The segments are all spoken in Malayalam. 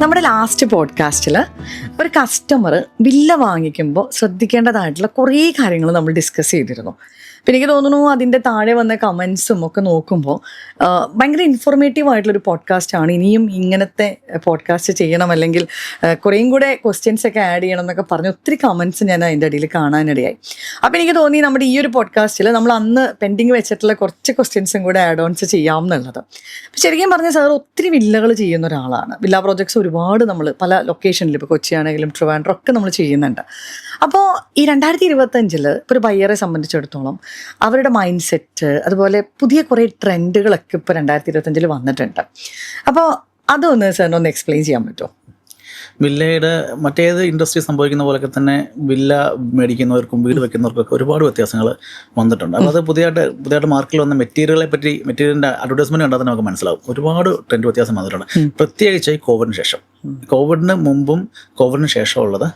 നമ്മുടെ ലാസ്റ്റ് പോഡ്കാസ്റ്റിൽ ഒരു കസ്റ്റമർ വില്ല വാങ്ങിക്കുമ്പോൾ ശ്രദ്ധിക്കേണ്ടതായിട്ടുള്ള കുറേ കാര്യങ്ങൾ നമ്മൾ ഡിസ്കസ് ചെയ്തിരുന്നു. അപ്പം എനിക്ക് തോന്നുന്നു അതിൻ്റെ താഴെ വന്ന കമൻസും ഒക്കെ നോക്കുമ്പോൾ ഭയങ്കര ഇൻഫോർമേറ്റീവ് ആയിട്ടുള്ളൊരു പോഡ്കാസ്റ്റാണ്. ഇനിയും ഇങ്ങനത്തെ പോഡ്കാസ്റ്റ് ചെയ്യണം, അല്ലെങ്കിൽ കുറേയും കൂടെ ക്വസ്റ്റ്യൻസ് ഒക്കെ ആഡ് ചെയ്യണം എന്നൊക്കെ പറഞ്ഞ് ഒത്തിരി കമൻസ് ഞാൻ അതിൻ്റെ ഇടയിൽ കാണാനിടയായി. അപ്പോൾ എനിക്ക് തോന്നി നമ്മുടെ ഈ ഒരു പോഡ്കാസ്റ്റിൽ നമ്മൾ അന്ന് പെൻഡിങ് വെച്ചിട്ടുള്ള കുറച്ച് ക്വസ്റ്റ്യൻസും കൂടെ ആഡ് ഓൺസ് ചെയ്യാം എന്നുള്ളത്. അപ്പോൾ ശരിക്കും പറഞ്ഞാൽ സാർ ഒത്തിരി വില്ലകൾ ചെയ്യുന്ന ഒരാളാണ്. വില്ല പ്രോജക്ട്സ് ഒരുപാട് നമ്മൾ പല ലൊക്കേഷനിൽ, ഇപ്പോൾ കൊച്ചിയാണെങ്കിലും ട്രിവാൻഡ്രം ഒക്കെ നമ്മൾ ചെയ്യുന്നുണ്ട്. അപ്പോൾ ഈ 2025 ഇപ്പോൾ ഒരു ബയ്യറെ സംബന്ധിച്ചിടത്തോളം അവരുടെ മൈൻഡ് സെറ്റ്, അതുപോലെ പുതിയ കുറേ ട്രെൻഡുകളൊക്കെ ഇപ്പോൾ 2025 വന്നിട്ടുണ്ട്. അപ്പോൾ അതൊന്ന് സാറിന് ഒന്ന് എക്സ്പ്ലെയിൻ ചെയ്യാൻ പറ്റുമോ? വില്ലയുടെ മറ്റേത് ഇൻഡസ്ട്രി സംഭവിക്കുന്ന പോലെയൊക്കെ തന്നെ വില്ല മേടിക്കുന്നവർക്കും വീട് വെക്കുന്നവർക്കൊക്കെ ഒരുപാട് വ്യത്യാസങ്ങൾ വന്നിട്ടുണ്ട്. അപ്പോൾ അത് പുതിയതായിട്ട് മാർക്കറ്റിൽ വന്ന മെറ്റീരിയലിൻ്റെ അഡ്വർടൈസ്മെൻറ്റ് കണ്ടാൽ തന്നെ നമുക്ക് മനസ്സിലാവും ഒരുപാട് ട്രെൻഡ് വ്യത്യാസം വന്നിട്ടുണ്ട്. പ്രത്യേകിച്ച് ഈ കോവിഡിന് ശേഷം, കോവിഡിന് മുമ്പും കോവിഡിന് ശേഷമുള്ളത്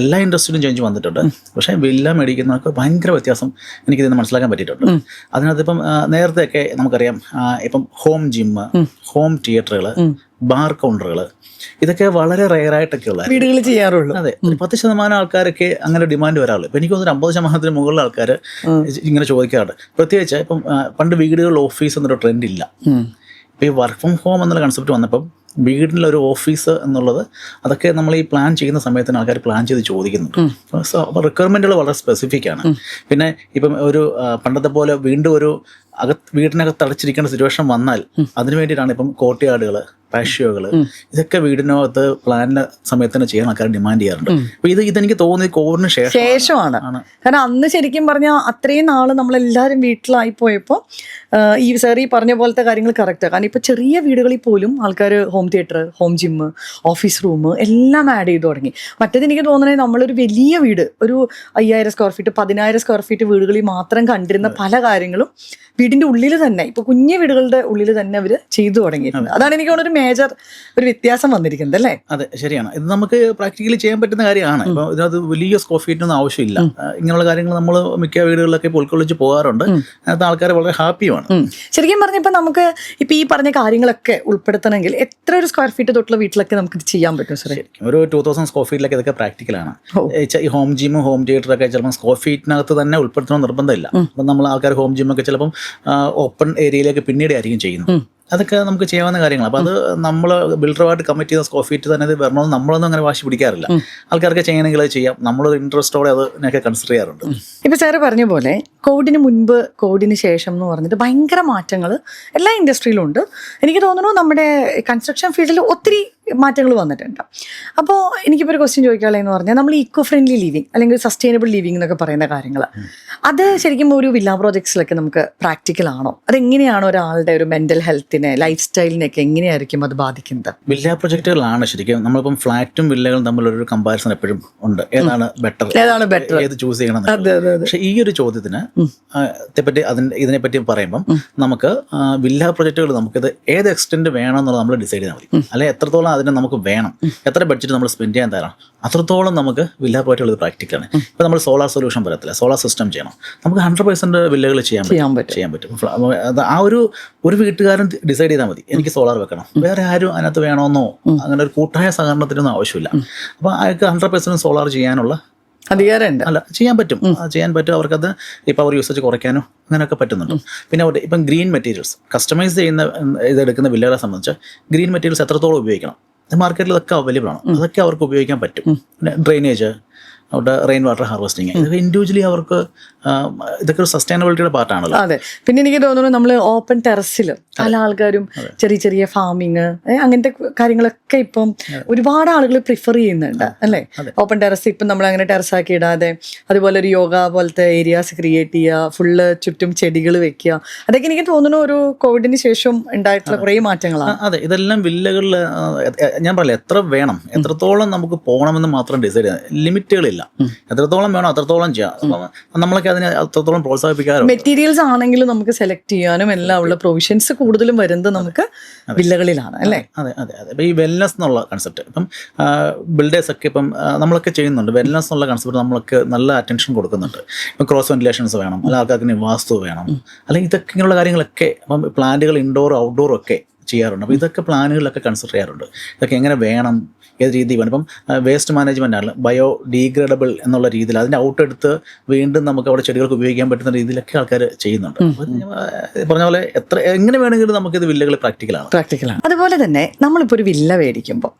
എല്ലാ ഇൻഡസ്ട്രിയിലും ചേഞ്ച് വന്നിട്ടുണ്ട്. പക്ഷേ വില്ല മേടിക്കുന്നവർക്ക് ഭയങ്കര വ്യത്യാസം എനിക്കിതിൽ നിന്ന് മനസ്സിലാക്കാൻ പറ്റിയിട്ടുണ്ട്. അതിനകത്ത് നേരത്തെയൊക്കെ നമുക്കറിയാം, ഇപ്പം ഹോം ജിമ്മ്, ഹോം തിയേറ്ററുകൾ, ബാർ കൗണ്ടറുകൾ, ഇതൊക്കെ വളരെ റെയറായിട്ടൊക്കെയുള്ള വീടുകൾ ചെയ്യാറുള്ളൂ. അതെ, 10% ആൾക്കാരൊക്കെ അങ്ങനെ ഡിമാൻഡ് വരാറുള്ളൂ. ഇപ്പം എനിക്ക് തോന്നുന്നു 50% മുകളിൽ ആൾക്കാർ ഇങ്ങനെ ചോദിക്കാറുണ്ട്. പ്രത്യേകിച്ച് ഇപ്പം പണ്ട് വീടുകളിൽ ഓഫീസ് എന്നൊരു ട്രെൻഡ് ഇല്ല. ഇപ്പം ഈ വർക്ക് ഫ്രം ഹോം എന്നുള്ള കൺസെപ്റ്റ് വന്നപ്പം വീടിലൊരു ഓഫീസ് എന്നുള്ളത് അതൊക്കെ നമ്മൾ ഈ പ്ലാൻ ചെയ്യുന്ന സമയത്തിന് ആൾക്കാർ പ്ലാൻ ചെയ്ത് ചോദിക്കുന്നുണ്ട്. അപ്പോൾ റിക്വയർമെൻറ്റുകൾ വളരെ സ്പെസിഫിക് ആണ്. പിന്നെ ഇപ്പം ഒരു പണ്ടത്തെ പോലെ വീണ്ടും ഒരു വീടിനകത്ത് അടച്ചിരിക്കേണ്ട സിറ്റുവേഷൻ വന്നാൽ അതിനു വേണ്ടിയിട്ടാണ് ഇപ്പം കോർട്ട്യാർഡുകൾ, പാഷ്യോകൾ, ഇതൊക്കെ വീടിനകത്ത് പ്ലാനിൻ്റെ സമയത്തിന് ചെയ്യാൻ ആൾക്കാർ ഡിമാൻഡ് ചെയ്യാറുണ്ട്. അപ്പോൾ ഇതെനിക്ക് തോന്നുന്നത് കോവിഡിന് ശേഷമാണ്. കാരണം അന്ന് ശരിക്കും പറഞ്ഞാൽ അത്രയും നാൾ നമ്മളെല്ലാവരും വീട്ടിലായി പോയപ്പോൾ ഈ സാർ ഈ പറഞ്ഞ പോലത്തെ കാര്യങ്ങൾ കറക്റ്റാണ്. കാരണം ഇപ്പോൾ ചെറിയ വീടുകളിൽ പോലും ആൾക്കാർ home theatre, home gym, office room എല്ലാം ആഡ് ചെയ്ത് തുടങ്ങി. മറ്റേത് എനിക്ക് തോന്നുന്നത് നമ്മളൊരു വലിയ വീട്, ഒരു 5000 സ്ക്വയർ ഫീറ്റ്, 10000 സ്ക്വയർ ഫീറ്റ് വീടുകളിൽ മാത്രം കണ്ടിരുന്ന പല കാര്യങ്ങളും വീടിൻ്റെ ഉള്ളിൽ തന്നെ, ഇപ്പോൾ കുഞ്ഞു വീടുകളുടെ ഉള്ളിൽ തന്നെ അവർ ചെയ്തു തുടങ്ങിയിട്ടുണ്ട്. അതാണ് എനിക്ക് തോന്നുന്നൊരു മേജർ ഒരു വ്യത്യാസം വന്നിരിക്കുന്നത് അല്ലേ? അതെ, ശരിയാണ്. ഇത് നമുക്ക് പ്രാക്ടിക്കലി ചെയ്യാൻ പറ്റുന്ന കാര്യമാണ്. ഇപ്പോൾ ഇതിനകത്ത് വലിയ സ്ക്വയർ ഫീറ്റൊന്നും ആവശ്യമില്ല. ഇങ്ങനെയുള്ള കാര്യങ്ങൾ നമ്മൾ മിക്ക വീടുകളിലൊക്കെ ഉൾക്കൊള്ളിച്ച് പോകാറുണ്ട്. അതിനകത്ത് ആൾക്കാർ വളരെ ഹാപ്പിയുമാണ്. ശരിക്കും പറഞ്ഞാൽ ഇപ്പം നമുക്ക് ഇപ്പം ഈ പറഞ്ഞ കാര്യങ്ങളൊക്കെ ഉൾപ്പെടുത്തണമെങ്കിൽ എത്ര ഒരു സ്ക്വയർ ഫീറ്റ് തൊട്ടുള്ള വീട്ടിലൊക്കെ നമുക്ക് ചെയ്യാൻ പറ്റും സാർ? ഒരു 2000 സ്ക്വയർ ഫീറ്റിലൊക്കെ ഇതൊക്കെ പ്രാക്ടിക്കലാണ്. ഈ ഹോം ജിമ്മും ഹോം തിയേറ്ററൊക്കെ ചിലപ്പോൾ സ്ക്വയർ ഫീറ്റിനകത്ത് തന്നെ ഉൾപ്പെടുത്തണം നിർബന്ധമില്ല. അപ്പം നമ്മൾ ആൾക്കാർ ഹോം ജിമ്മൊക്കെ ചിലപ്പം ഓപ്പൺ ഏരിയയിലേക്ക് പിന്നീട് ആയിരിക്കും ചെയ്യുന്നത്. അതൊക്കെ നമുക്ക് ചെയ്യാവുന്ന കാര്യങ്ങൾ. അപ്പോൾ അത് നമ്മൾ ബിൽഡറുമായിട്ട് കമ്മിറ്റ് ചെയ്ത സ്ക്വയർ ഫീറ്റ് തന്നെ അത് വരണമെന്ന് നമ്മളൊന്നും അങ്ങനെ വാശി പിടിക്കാറില്ല. ആൾക്കാർക്ക് ചെയ്യണമെങ്കിൽ അത് ചെയ്യാം. നമ്മളൊരു ഇൻട്രസ്റ്റോടെ അതിനൊക്കെ കൺസിഡർ ചെയ്യാറുണ്ട്. ഇപ്പോൾ സാറ് പറഞ്ഞ പോലെ കോവിഡിന് മുൻപ്, കോവിഡിന് ശേഷം എന്ന് പറഞ്ഞിട്ട് ഭയങ്കര മാറ്റങ്ങൾ എല്ലാ ഇൻഡസ്ട്രിയിലും ഉണ്ട്. എനിക്ക് തോന്നുന്നു നമ്മുടെ കൺസ്ട്രക്ഷൻ ഫീൽഡിൽ ഒത്തിരി മാറ്റങ്ങൾ വന്നിട്ടുണ്ട്. അപ്പോൾ എനിക്കിപ്പോൾ ഒരു ക്വസ്റ്റ്യൻ ചോദിക്കാനുള്ളതെന്ന് പറഞ്ഞാൽ നമ്മൾ ഈക്കോ ഫ്രണ്ട്ലി ലിവിങ് അല്ലെങ്കിൽ സസ്റ്റൈനബിൾ ലിവിങ് എന്നൊക്കെ പറയുന്ന കാര്യങ്ങൾ, അത് ശരിക്കും ഒരു വില്ല പ്രോജക്ട്സിലൊക്കെ നമുക്ക് പ്രാക്ടിക്കൽ ആണോ? അതെങ്ങനെയാണ് ഒരാളുടെ ഒരു മെൻ്റൽ ഹെൽത്തിനെ, ലൈഫ് സ്റ്റൈലിനെയൊക്കെ എങ്ങനെയായിരിക്കും അത് ബാധിക്കുന്നത്? വില്ല പ്രൊജക്റ്റുകളാണ് ശരിക്കും. നമ്മളിപ്പം ഫ്ലാറ്റും വില്ലകളും തമ്മിലൊരു കമ്പാരിസൺ എപ്പോഴും ഉണ്ട്. ഏതാണ് ബെറ്റർ, ഏത് ചൂസ് ചെയ്യണം? പക്ഷേ ഈ ഒരു ചോദ്യത്തിന് ഇതിനെപ്പറ്റി പറയുമ്പം നമുക്ക് വില്ല പ്രൊജക്റ്റുകൾ നമുക്കിത് ഏത് എക്സ്റ്റെൻറ്റ് വേണം എന്നുള്ളത് നമ്മൾ ഡിസൈഡ് ചെയ്താൽ മതി. അല്ലെങ്കിൽ എത്രത്തോളം അതിന് നമുക്ക് വേണം, എത്ര ബഡ്ജറ്റ് നമ്മൾ സ്പെൻഡ് ചെയ്യാൻ തരാം, അത്രത്തോളം നമുക്ക് വില്ല പ്രൊജക്റ്റുകൾ ഇത് പ്രാക്ടിക്കലാണ്. ഇപ്പോൾ നമ്മൾ സോളാർ സൊല്യൂഷൻ പറയത്തില്ല, സോളാർ സിസ്റ്റം ചെയ്യണം, നമുക്ക് 100% വില്ലകൾ ചെയ്യാൻ പറ്റും. ആ ഒരു വീട്ടുകാരൻ ഡിസൈഡ് ചെയ്താൽ മതി, എനിക്ക് സോളാർ വെക്കണം, വേറെ ആരും അതിനകത്ത് വേണമെന്നോ അങ്ങനെ ഒരു കൂട്ടായ സഹകരണത്തിനൊന്നും ആവശ്യമില്ല. അപ്പോൾ അയാൾക്ക് 100% സോളാർ ചെയ്യാനുള്ള അധികാരമുണ്ട്. അല്ല, ചെയ്യാൻ പറ്റും. അവർക്കത് ഈ പവർ യൂസേജ് കുറയ്ക്കാനോ അങ്ങനെയൊക്കെ പറ്റുന്നുണ്ട്. പിന്നെ ഇപ്പം ഗ്രീൻ മെറ്റീരിയൽസ് കസ്റ്റമൈസ് ചെയ്യുന്ന ഇതെടുക്കുന്ന വില്ലകളെ സംബന്ധിച്ച് ഗ്രീൻ മെറ്റീരിയൽസ് എത്രത്തോളം ഉപയോഗിക്കണം, മാർക്കറ്റിൽ ഇതൊക്കെ അവൈലബിൾ ആണ്. അതൊക്കെ അവർക്ക് ഉപയോഗിക്കാൻ പറ്റും. പിന്നെ ഡ്രെയിനേജ്, അവിടെ റെയിൻ വാട്ടർ ഹാർവെസ്റ്റിങ്, ഇതൊക്കെ ഇൻഡിവിജ്വലി അവർക്ക് ഇതൊക്കെ ഒരു സസ്റ്റൈനബിലിറ്റിയുടെ പാർട്ടാണല്ലോ. അതെ. പിന്നെ എനിക്ക് തോന്നുന്നു നമ്മൾ ഓപ്പൺ ടെറസിൽ പല ആൾക്കാരും ചെറിയ ചെറിയ ഫാമിങ് അങ്ങനത്തെ കാര്യങ്ങളൊക്കെ ഇപ്പം ഒരുപാട് ആളുകൾ പ്രിഫർ ചെയ്യുന്നുണ്ട് അല്ലേ? ഓപ്പൺ ടെറസ് ഇപ്പം നമ്മൾ അങ്ങനെ ടെറസാക്കി ഇടാതെ അതുപോലെ ഒരു യോഗ പോലത്തെ ഏരിയാസ് ക്രിയേറ്റ് ചെയ്യുക, ഫുള്ള് ചുറ്റും ചെടികൾ വെക്കുക, അതൊക്കെ എനിക്ക് തോന്നുന്നു ഒരു കോവിഡിന് ശേഷം ഉണ്ടായിട്ടുള്ള കുറേ മാറ്റങ്ങളാണ്. അതെ, ഇതെല്ലാം വില്ലകളിൽ ഞാൻ പറയില്ല എത്ര വേണം, എത്രത്തോളം നമുക്ക് പോകണമെന്ന് മാത്രം ഡിസൈഡ് ചെയ്യാം. ലിമിറ്റുകളില്ല, എത്രത്തോളം വേണം അത്രത്തോളം ചെയ്യാം. നമ്മളൊക്കെ അതിനെ അത്രത്തോളം പ്രോത്സാഹിപ്പിക്കാറുണ്ട്. മെറ്റീരിയൽസ് ആണെങ്കിലും നമുക്ക് സെലക്ട് ചെയ്യാനും എല്ലാം ഉള്ള പ്രൊവിഷൻസ് കൂടുതലും വരുന്നത് നമുക്ക് വില്ലകളിലാണ് അല്ലേ? അതെ അതെ അതെ. ഇപ്പം ഈ വെൽനെസ് എന്നുള്ള കൺസെപ്റ്റ് ഇപ്പം ബിൽഡേഴ്സ് ഒക്കെ ഇപ്പം നമ്മളൊക്കെ ചെയ്യുന്നുണ്ട്. വെൽനെസ് എന്നുള്ള കൺസെപ്റ്റ് നമ്മളൊക്കെ നല്ല അറ്റൻഷൻ കൊടുക്കുന്നുണ്ട്. ഇപ്പം ക്രോസ് വെന്റിലേഷൻസ് വേണം, അല്ലെങ്കിൽ ആൾക്കാർക്ക് വാസ്തു വേണം, അല്ലെങ്കിൽ ഇതൊക്കെ ഇങ്ങനെയുള്ള കാര്യങ്ങളൊക്കെ. അപ്പം പ്ലാന്റുകൾ ഇൻഡോർ ഔട്ട്ഡോറും ഒക്കെ ചെയ്യാറുണ്ട്. അപ്പോൾ ഇതൊക്കെ പ്ലാനുകളിലൊക്കെ കൺസിഡർ ചെയ്യാറുണ്ട്. ഇതൊക്കെ എങ്ങനെ വേണം, ഏത് രീതി വേണം. ഇപ്പം വേസ്റ്റ് മാനേജ്മെൻ്റ് ആണ്, ബയോ ഡീഗ്രേഡബിൾ എന്നുള്ള രീതിയിൽ അതിൻ്റെ ഔട്ട് എടുത്ത് വീണ്ടും നമുക്ക് അവിടെ ചെടികൾക്ക് ഉപയോഗിക്കാൻ പറ്റുന്ന രീതിയിലൊക്കെ ആൾക്കാർ ചെയ്യുന്നുണ്ട്. പറഞ്ഞ പോലെ എങ്ങനെ വേണമെങ്കിലും നമുക്കിത് വില്ലകൾ പ്രാക്ടിക്കലാണ്. അതുപോലെ തന്നെ നമ്മളിപ്പോൾ ഒരു വില്ല മേടിക്കുമ്പോൾ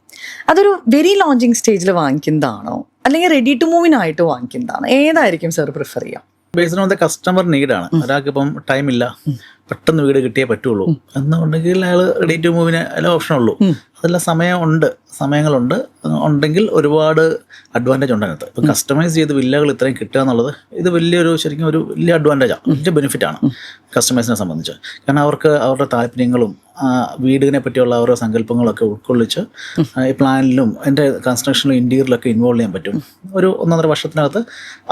അതൊരു വെരി ലോഞ്ചിങ് സ്റ്റേജിൽ വാങ്ങിക്കുന്നതാണോ അല്ലെങ്കിൽ റെഡി ടു മൂവിനായിട്ട് വാങ്ങിക്കുന്നതാണോ? ഏതായിരിക്കും സാർ പ്രിഫർ ചെയ്യാം? ബേസ്ഡ് ഓൺ ദ കസ്റ്റമർ നീഡാണ്. ഒരാൾക്ക് ഇപ്പം ടൈമില്ല, പെട്ടെന്ന് വീട് കിട്ടിയേ പറ്റുള്ളൂ എന്നുണ്ടെങ്കിൽ അയാൾ റെഡി ടു മൂവിന് അല്ല ഓപ്ഷൻ ഉള്ളൂ. അതെല്ലാം സമയങ്ങളുണ്ട് ഉണ്ടെങ്കിൽ ഒരുപാട് അഡ്വാൻറ്റേജ് ഉണ്ട് അതിനകത്ത്. ഇപ്പം കസ്റ്റമൈസ് ചെയ്ത് വില്ലകൾ ഇത്രയും കിട്ടുക എന്നുള്ളത് ഇത് ശരിക്കും ഒരു വലിയ അഡ്വാൻറ്റേജാണ്, വലിയ ബെനിഫിറ്റാണ് കസ്റ്റമേഴ്സിനെ സംബന്ധിച്ച്. കാരണം അവർക്ക് അവരുടെ താല്പര്യങ്ങളും വീടിനെ പറ്റിയുള്ള അവരുടെ സങ്കല്പങ്ങളൊക്കെ ഉൾക്കൊള്ളിച്ച് ഈ പ്ലാനിലും എൻ്റെ കൺസ്ട്രക്ഷനിലും ഇൻറ്റീരിയറിലൊക്കെ ഇൻവോൾവ് ചെയ്യാൻ പറ്റും. ഒരു 1.5 വർഷത്തിനകത്ത്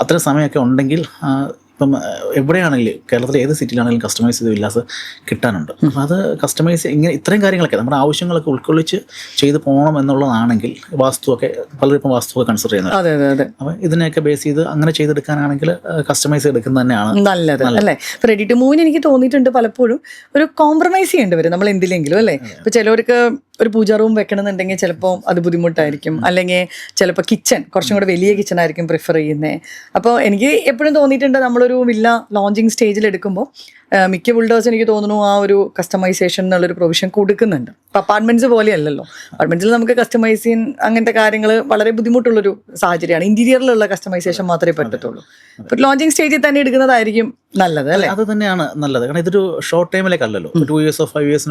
അത്രയും സമയമൊക്കെ ഉണ്ടെങ്കിൽ ഇപ്പം എവിടെയാണെങ്കിലും കേരളത്തിലെ ഏത് സിറ്റിയിലാണെങ്കിലും കസ്റ്റമൈസ് ചെയ്ത് വില്ലാസ് കിട്ടാനുണ്ട്. അപ്പോൾ അത് കസ്റ്റമൈസ് ഇത്രയും കാര്യങ്ങളൊക്കെ നമ്മുടെ ആവശ്യങ്ങളൊക്കെ ഉൾക്കൊള്ളിച്ച് ചെയ്ത് പോകണം എന്നുള്ളതാണെങ്കിൽ പലരും ഇപ്പം വാസ്തുവൊക്കെ കൺസിഡർ ചെയ്യുന്നത്. അപ്പോൾ ഇതിനെയൊക്കെ ബേസ് ചെയ്ത് അങ്ങനെ ചെയ്തെടുക്കാനാണെങ്കിൽ കസ്റ്റമൈസ് എടുക്കുന്നത് തന്നെയാണ് നല്ലത് അല്ലേ? ഇപ്പോൾ റെഡി ടു മൂവിന് എനിക്ക് തോന്നിയിട്ടുണ്ട് പലപ്പോഴും ഒരു കോംപ്രമൈസ് ചെയ്യേണ്ടി വരും നമ്മൾ എന്തിലെങ്കിലും അല്ലേ. ഇപ്പോൾ ചിലവർക്ക് ഒരു പൂജാ റൂം വെക്കണമെന്നുണ്ടെങ്കിൽ ചിലപ്പോൾ അത് ബുദ്ധിമുട്ടായിരിക്കും, അല്ലെങ്കിൽ ചിലപ്പോൾ കിച്ചൺ കുറച്ചും കൂടെ വലിയ കിച്ചൺ ആയിരിക്കും പ്രിഫർ ചെയ്യുന്നത്. അപ്പോൾ എനിക്ക് എപ്പോഴും തോന്നിയിട്ടുണ്ട് നമ്മളൊരു വില്ല ലോഞ്ചിങ് സ്റ്റേജിൽ എടുക്കുമ്പോൾ മിക്ക ബിൽഡേഴ്സ് എനിക്ക് തോന്നുന്നു ആ ഒരു കസ്റ്റമൈസേഷൻ എന്നുള്ളൊരു പ്രൊവിഷൻ കൊടുക്കുന്നുണ്ട്. ഇപ്പോൾ അപ്പാർട്ട്മെന്റ്സ് പോലെയല്ലല്ലോ. അപ്പാർട്ട്മെന്റ്സിൽ നമുക്ക് കസ്റ്റമൈസിങ് അങ്ങനത്തെ കാര്യങ്ങൾ വളരെ ബുദ്ധിമുട്ടുള്ളൊരു സാഹചര്യമാണ്. ഇന്റീരിയറിലുള്ള കസ്റ്റമൈസേഷൻ മാത്രമേ പറ്റത്തുള്ളൂ. ഇപ്പോൾ ലോഞ്ചിങ് സ്റ്റേജിൽ തന്നെ എടുക്കുന്നതായിരിക്കും നല്ലത് അല്ലേ? അത് തന്നെയാണ് നല്ലത്. കാരണം ഇതൊരു ഷോർട്ട് ടൈമിലേക്കല്ലല്ലോ, 2 years 5 years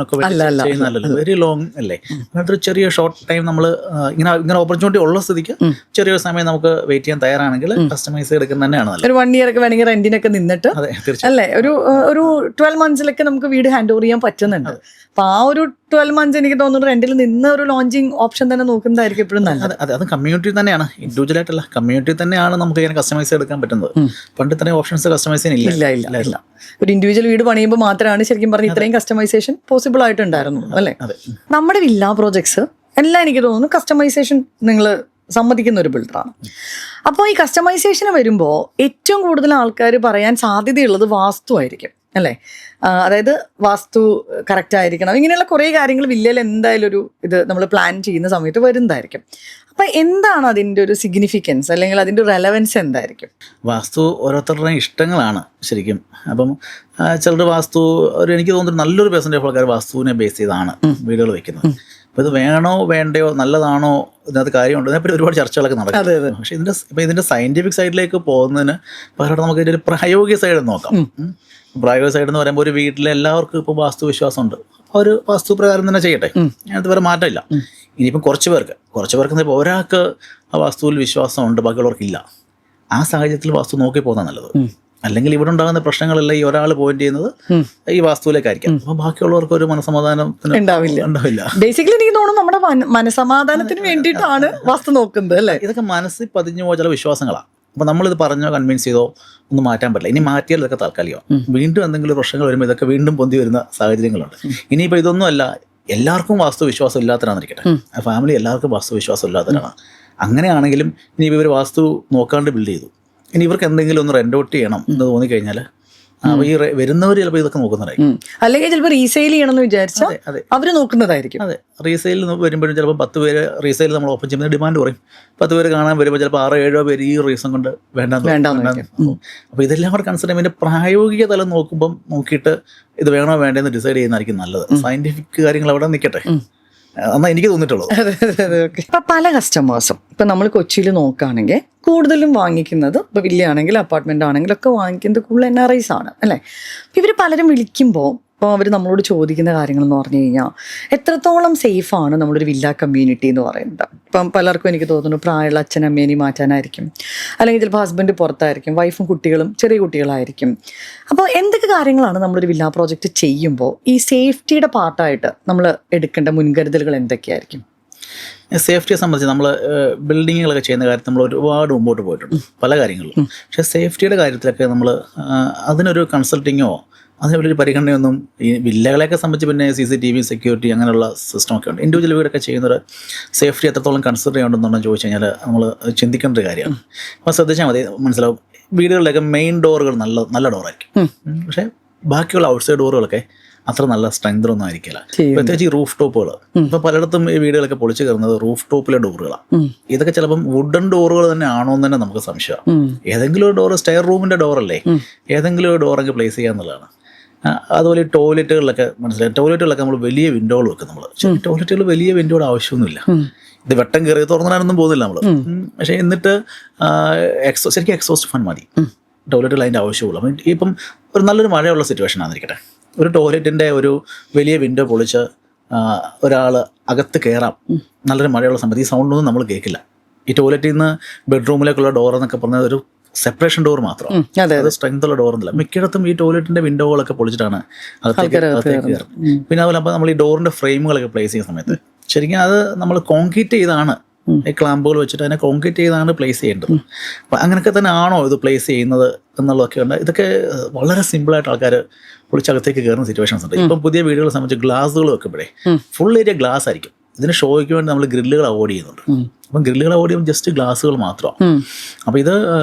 ചെയ്യുന്നല്ലോ, വെരി ലോങ് അല്ലേ. അങ്ങനത്തെ ഒരു ചെറിയ ഷോർട്ട് ടൈം നമ്മൾ ഇങ്ങനെ ഓപ്പർച്യൂണിറ്റി ഉള്ള സ്ഥിതിക്ക് ചെറിയൊരു സമയം നമുക്ക് വെയിറ്റ് ചെയ്യാൻ തയ്യാറാണെങ്കിൽ കസ്റ്റമൈസ് എടുക്കുന്നത് തന്നെയാണ് നല്ലത്. ഒരു 1 year ഒക്കെ വേണമെങ്കിൽ റെന്റിനൊക്കെ നിന്നിട്ട് അല്ലേ ഒരു 12 months നമുക്ക് വീട് ഹാൻഡ് ഓവർ ചെയ്യാൻ പറ്റുന്നുണ്ട്. അപ്പൊ ആ ഒരു 12 months എനിക്ക് തോന്നുന്നു റെന്റിൽ നിന്ന് ഒരു ലോഞ്ചിങ് ഓപ്ഷൻ തന്നെ നോക്കുന്നതായിരിക്കും എപ്പോഴും നല്ലത്. അത് കമ്മ്യൂണിറ്റി തന്നെയാണ്, ഇൻഡിവിജ്വൽ ആയിട്ടല്ല, കമ്മ്യൂണിറ്റി തന്നെയാണ് നമുക്ക് ഇങ്ങനെ കസ്റ്റമൈസ് എടുക്കാൻ പറ്റുന്നത്. പണ്ട് ഇത്രയും ഓപ്ഷൻസ് കസ്റ്റമൈസേഷൻ ഇല്ല. ഒരു ഇൻഡിവിജ്വൽ വീട് പണിയുമ്പോൾ മാത്രമാണ് ശരിക്കും പറഞ്ഞ ഇത്രയും കസ്റ്റമൈസേഷൻ പോസിബിൾ ആയിട്ടുണ്ടായിരുന്നു അല്ലേ? നമ്മുടെ വില്ല പ്രോജക്ട്സ് എല്ലാം എനിക്ക് തോന്നുന്നു കസ്റ്റമൈസേഷൻ നിങ്ങൾ സമ്മതിക്കുന്ന ഒരു ബിൽഡറാണ്. അപ്പോൾ ഈ കസ്റ്റമൈസേഷന് വരുമ്പോൾ ഏറ്റവും കൂടുതൽ ആൾക്കാർ പറയാൻ സാധ്യതയുള്ളത് വാസ്തു ആയിരിക്കും അല്ലേ? അതായത് വാസ്തു കറക്റ്റ് ആയിരിക്കണം, ഇങ്ങനെയുള്ള കുറേ കാര്യങ്ങൾ വില്ലയിൽ എന്തായാലും ഇത് നമ്മൾ പ്ലാൻ ചെയ്യുന്ന സമയത്ത് വരുന്നതായിരിക്കും. അപ്പം എന്താണ് അതിൻ്റെ ഒരു സിഗ്നിഫിക്കൻസ് അല്ലെങ്കിൽ അതിൻ്റെ റെലവൻസ് എന്തായിരിക്കും? വാസ്തു ഓരോരുത്തരുടെയും ഇഷ്ടങ്ങളാണ് ശരിക്കും. അപ്പം ചിലർ വാസ്തു എനിക്ക് തോന്നുന്നു നല്ലൊരു പെർസെൻറ്റേജ് ആൾക്കാർ വാസ്തുവിനെ ബേസ് ചെയ്താണ് വീടുകൾ വെക്കുന്നത്. അപ്പോൾ ഇത് വേണോ വേണ്ടയോ, നല്ലതാണോ, ഇതിനകത്ത് കാര്യമുണ്ടോ, ഇതിനെപ്പറ്റി ഒരുപാട് ചർച്ചകളൊക്കെ നടക്കും. പക്ഷേ ഇതിൻ്റെ സയൻറ്റിഫിക് സൈഡിലേക്ക് പോകുന്നതിന് പകരം നമുക്ക് ഇതിൻ്റെ ഒരു പ്രായോഗിക സൈഡ് നോക്കാം. പ്രായോഗിക സൈഡ് എന്ന് പറയുമ്പോൾ ഒരു വീട്ടിലെ എല്ലാവർക്കും ഇപ്പോൾ വാസ്തു വിശ്വാസമുണ്ട്, ഒരു വാസ്തു പ്രകാരം തന്നെ ചെയ്യട്ടെ, അതിനകത്ത് വേറെ മാറ്റമില്ല. ഇനിയിപ്പം കുറച്ച് പേർക്ക് ഇപ്പോൾ ഒരാൾക്ക് ആ വാസ്തുവിൽ വിശ്വാസമുണ്ട്, ബാക്കിയുള്ളവർക്കില്ല. ആ സാഹചര്യത്തിൽ വാസ്തു നോക്കി പോകുന്നത് നല്ലത്. അല്ലെങ്കിൽ ഇവിടെ ഉണ്ടാകുന്ന പ്രശ്നങ്ങളെല്ലാം ഈ ഒരാൾ പോയിന്റ് ചെയ്യുന്നത് ഈ വാസ്തുവിലേക്കായിരിക്കും. അപ്പൊ ബാക്കിയുള്ളവർക്ക് ഒരു മനസമാധാനം ഉണ്ടാവില്ല. ബേസിക്കലി എനിക്ക് തോന്നുന്നു നമ്മുടെ മനസമാധാനത്തിന് വേണ്ടിയിട്ടാണ് വാസ്തു നോക്കുന്നത് അല്ലേ? ഇതൊക്കെ മനസ്സിൽ പതിഞ്ഞു പോയ ചില വിശ്വാസങ്ങളാണ്. അപ്പോൾ നമ്മളിത് പറഞ്ഞോ കൺവിൻസ് ചെയ്തോ ഒന്നും മാറ്റാൻ പറ്റില്ല. ഇനി മാറ്റിയാൽ ഇതൊക്കെ താൽക്കാലികമാണ്. വീണ്ടും എന്തെങ്കിലും പ്രശ്നങ്ങൾ വരുമ്പോൾ ഇതൊക്കെ വീണ്ടും പൊന്തി വരുന്ന സാഹചര്യങ്ങളുണ്ട്. ഇനിയിപ്പോൾ ഇതൊന്നുമല്ല, എല്ലാവർക്കും വാസ്തു വിശ്വാസം ഇല്ലാത്തവരാന്നിരിക്കട്ടെ, ആ ഫാമിലി എല്ലാവർക്കും വാസ്തു വിശ്വാസം ഇല്ലാത്തവരാണ്. അങ്ങനെയാണെങ്കിലും ഇനി ഇവർ വാസ്തു നോക്കാണ്ട് ബിൽഡ് ചെയ്തു, ഇനി ഇവർക്ക് എന്തെങ്കിലും ഒന്ന് റെന്റ് ഔട്ട് ചെയ്യണം എന്ന് തോന്നിക്കഴിഞ്ഞാൽ അപ്പോൾ ഈ വരുന്നവർ ചിലപ്പോൾ ഇതൊക്കെ നോക്കുന്നതായിരിക്കും. അല്ലെങ്കിൽ ചിലപ്പോൾ റീസെയിൽ ചെയ്യണം എന്ന് വിചാരിച്ചാൽ അവർ നോക്കുന്നതായിരിക്കും. അതെ, റീസെയിൽ വരുമ്പോഴും ചിലപ്പോൾ 10 പേര് റീസെയിൽ നമ്മൾ ഓപ്പൺ ചെയ്യുമ്പോൾ ഡിമാൻഡ് കുറയും. 10 പേര് കാണാൻ വരുമ്പോൾ ചിലപ്പോൾ 6-7 പേര് ഈ റീസൺ കൊണ്ട് വേണ്ടെന്ന്. അപ്പോൾ ഇതെല്ലാം കൂടെ കൺസിഡർ ചെയ്യുമ്പോൾ പ്രായോഗിക തലം നോക്കിയിട്ട് ഇത് വേണോ വേണ്ടതെന്ന് ഡിസൈഡ് ചെയ്യുന്നതായിരിക്കും നല്ലത്. സയന്റിഫിക് കാര്യങ്ങൾ അവിടെ നിൽക്കട്ടെ എന്നാ എനിക്ക് തോന്നിയിട്ടുള്ളത്. ഇപ്പം പല കസ്റ്റമേഴ്സും ഇപ്പം നമ്മൾ കൊച്ചിയിൽ നോക്കുകയാണെങ്കിൽ കൂടുതലും വാങ്ങിക്കുന്നത് ഇപ്പോൾ വില്ലയാണെങ്കിൽ അപ്പാർട്ട്മെൻ്റ് ആണെങ്കിലും ഒക്കെ വാങ്ങിക്കുന്നത് കൂടുതൽ NRIs ആണ് അല്ലേ? ഇവർ പലരും വിളിക്കുമ്പോൾ ഇപ്പോൾ അവർ നമ്മളോട് ചോദിക്കുന്ന കാര്യങ്ങളെന്ന് പറഞ്ഞു കഴിഞ്ഞാൽ എത്രത്തോളം സേഫാണ് നമ്മളൊരു വില്ല കമ്മ്യൂണിറ്റി എന്ന് പറയുന്നത്. ഇപ്പം പലർക്കും എനിക്ക് തോന്നുന്നു പ്രായമുള്ള അച്ഛനമ്മേനെ മാറ്റാനായിരിക്കും, അല്ലെങ്കിൽ ചിലപ്പോൾ ഹസ്ബൻഡ് പുറത്തായിരിക്കും, വൈഫും കുട്ടികളും ചെറിയ കുട്ടികളായിരിക്കും. അപ്പോൾ എന്തൊക്കെ കാര്യങ്ങളാണ് നമ്മളൊരു വില്ല പ്രോജക്റ്റ് ചെയ്യുമ്പോൾ ഈ സേഫ്റ്റിയുടെ പാർട്ടായിട്ട് നമ്മൾ എടുക്കേണ്ട മുൻകരുതലുകൾ എന്തൊക്കെയായിരിക്കും? സേഫ്റ്റിയെ സംബന്ധിച്ച് നമ്മൾ ബിൽഡിങ്ങുകളൊക്കെ ചെയ്യുന്ന കാര്യത്തിൽ നമ്മൾ ഒരുപാട് മുമ്പോട്ട് പോയിട്ടുണ്ട് പല കാര്യങ്ങളിലും. പക്ഷേ സേഫ്റ്റിയുടെ കാര്യത്തിലൊക്കെ നമ്മൾ അതിനൊരു കൺസൾട്ടിങ്ങോ അതിനൊരു പരിഗണനയൊന്നും ഈ വില്ലകളെയൊക്കെ സംബന്ധിച്ച് പിന്നെ CCTV സെക്യൂരിറ്റി അങ്ങനെയുള്ള സിസ്റ്റമൊക്കെ ഉണ്ട്. ഇൻഡിവിജ്വൽ വീടൊക്കെ ചെയ്യുന്നൊരു സേഫ്റ്റി എത്രത്തോളം കൺസിഡർ ചെയ്യണമെന്നുണ്ടെന്ന് ചോദിച്ചു കഴിഞ്ഞാൽ നമ്മൾ ചിന്തിക്കേണ്ട ഒരു കാര്യമാണ്. അപ്പോൾ ശ്രദ്ധിച്ചാൽ മതി, മനസ്സിലാവും. വീടുകളിലൊക്കെ മെയിൻ ഡോറുകൾ നല്ല ഡോറായിരിക്കും, പക്ഷേ ബാക്കിയുള്ള ഔട്ട്സൈഡ് ഡോറുകളൊക്കെ അത്ര നല്ല സ്ട്രെങ്തൊന്നും ആയിരിക്കില്ല. പ്രത്യേകിച്ച് ഈ റൂഫ് ടോപ്പുകൾ ഇപ്പൊ പലയിടത്തും ഈ വീടുകളൊക്കെ പൊളിച്ചു കയറുന്നത് റൂഫ് ടോപ്പിലെ ഡോറുകളാണ്. ഇതൊക്കെ ചിലപ്പം വുഡൻ ഡോറുകൾ തന്നെ ആണോ എന്ന് തന്നെ നമുക്ക് സംശയമാണ്. ഏതെങ്കിലും ഒരു ഡോർ, സ്റ്റെയർ റൂമിന്റെ ഡോറല്ലേ, ഏതെങ്കിലും ഒരു ഡോറൊക്കെ പ്ലേസ് ചെയ്യാന്നുള്ളതാണ്. അതുപോലെ ടോയ്ലറ്റുകളിലൊക്കെ മനസ്സിലായി, ടോയ്ലറ്റുകളിലൊക്കെ നമ്മൾ വലിയ വിൻഡോകൾ വെക്കും. നമ്മൾ ടോയ്ലറ്റുകൾ വലിയ വിൻഡോയുടെ ആവശ്യമൊന്നുമില്ല. ഇത് വെട്ടം കയറി തുറന്നിടാനൊന്നും പോകുന്നില്ല നമ്മൾ. പക്ഷേ എന്നിട്ട് ശരിക്കും എക്സോസ്റ്റ് ഫാൻ മതി ടോയ്ലറ്റുകൾ, അതിൻ്റെ ആവശ്യമുള്ളൂ. അപ്പം ഇപ്പം ഒരു നല്ലൊരു മഴയുള്ള സിറ്റുവേഷൻ ആണെന്നിരിക്കട്ടെ, ഒരു ടോയ്ലറ്റിൻ്റെ ഒരു വലിയ വിൻഡോ പൊളിച്ച് ഒരാൾ അകത്ത് കയറാം, നല്ലൊരു മഴയുള്ള സമയത്ത് ഈ സൗണ്ടൊന്നും നമ്മൾ കേൾക്കില്ല. ഈ ടോയ്ലറ്റിൽ നിന്ന് ബെഡ്റൂമിലേക്കുള്ള ഡോർ എന്നൊക്കെ പറഞ്ഞാൽ ഒരു സെപ്പറേഷൻ ഡോർ മാത്രം, അത് സ്ട്രെങ്ത് ഉള്ള ഡോർ ഒന്നുമില്ല. മിക്കയിടത്തും ഈ ടോയ്ലറ്റിന്റെ വിൻഡോകളൊക്കെ പൊളിച്ചിട്ടാണ് അകത്തേക്ക് കയറുന്നത്. പിന്നെ അതുപോലെ അപ്പോൾ നമ്മൾ ഈ ഡോറിന്റെ ഫ്രെയിമുകളൊക്കെ പ്ലേസ് ചെയ്യുന്ന സമയത്ത് ശരിക്കും അത് നമ്മൾ കോൺക്രീറ്റ് ചെയ്താണ്, ഈ ക്ലാമ്പുകൾ വെച്ചിട്ട് അതിനെ കോൺക്രീറ്റ് ചെയ്താണ് പ്ലേസ് ചെയ്യേണ്ടത്. അപ്പം അങ്ങനെയൊക്കെ തന്നെ ആണോ ഇത് പ്ലേസ് ചെയ്യുന്നത് എന്നുള്ളതൊക്കെ ഉണ്ട്. ഇതൊക്കെ വളരെ സിമ്പിളായിട്ട് ആൾക്കാർ പൊളിച്ചകത്തേക്ക് കയറുന്ന സിറ്റുവേഷൻസ് ഉണ്ട്. ഇപ്പം പുതിയ വീടുകളെ സംബന്ധിച്ച് ഗ്ലാസുകൾ വെക്കുമ്പോഴേ ഫുൾ ഏരിയ ഗ്ലാസ് ആയിരിക്കും. ഇതിന് ഷോയ്ക്ക് വേണ്ടി നമ്മൾ ഗ്രില്ലുകൾ അവോയ്ഡ് ചെയ്യുന്നുണ്ട്. അപ്പം ഗ്രില്ലുകൾ അവോയ്ഡ് ചെയ്യുമ്പോൾ ജസ്റ്റ് ഗ്ലാസുകൾ മാത്രമാണ്. അപ്പോൾ ഇത്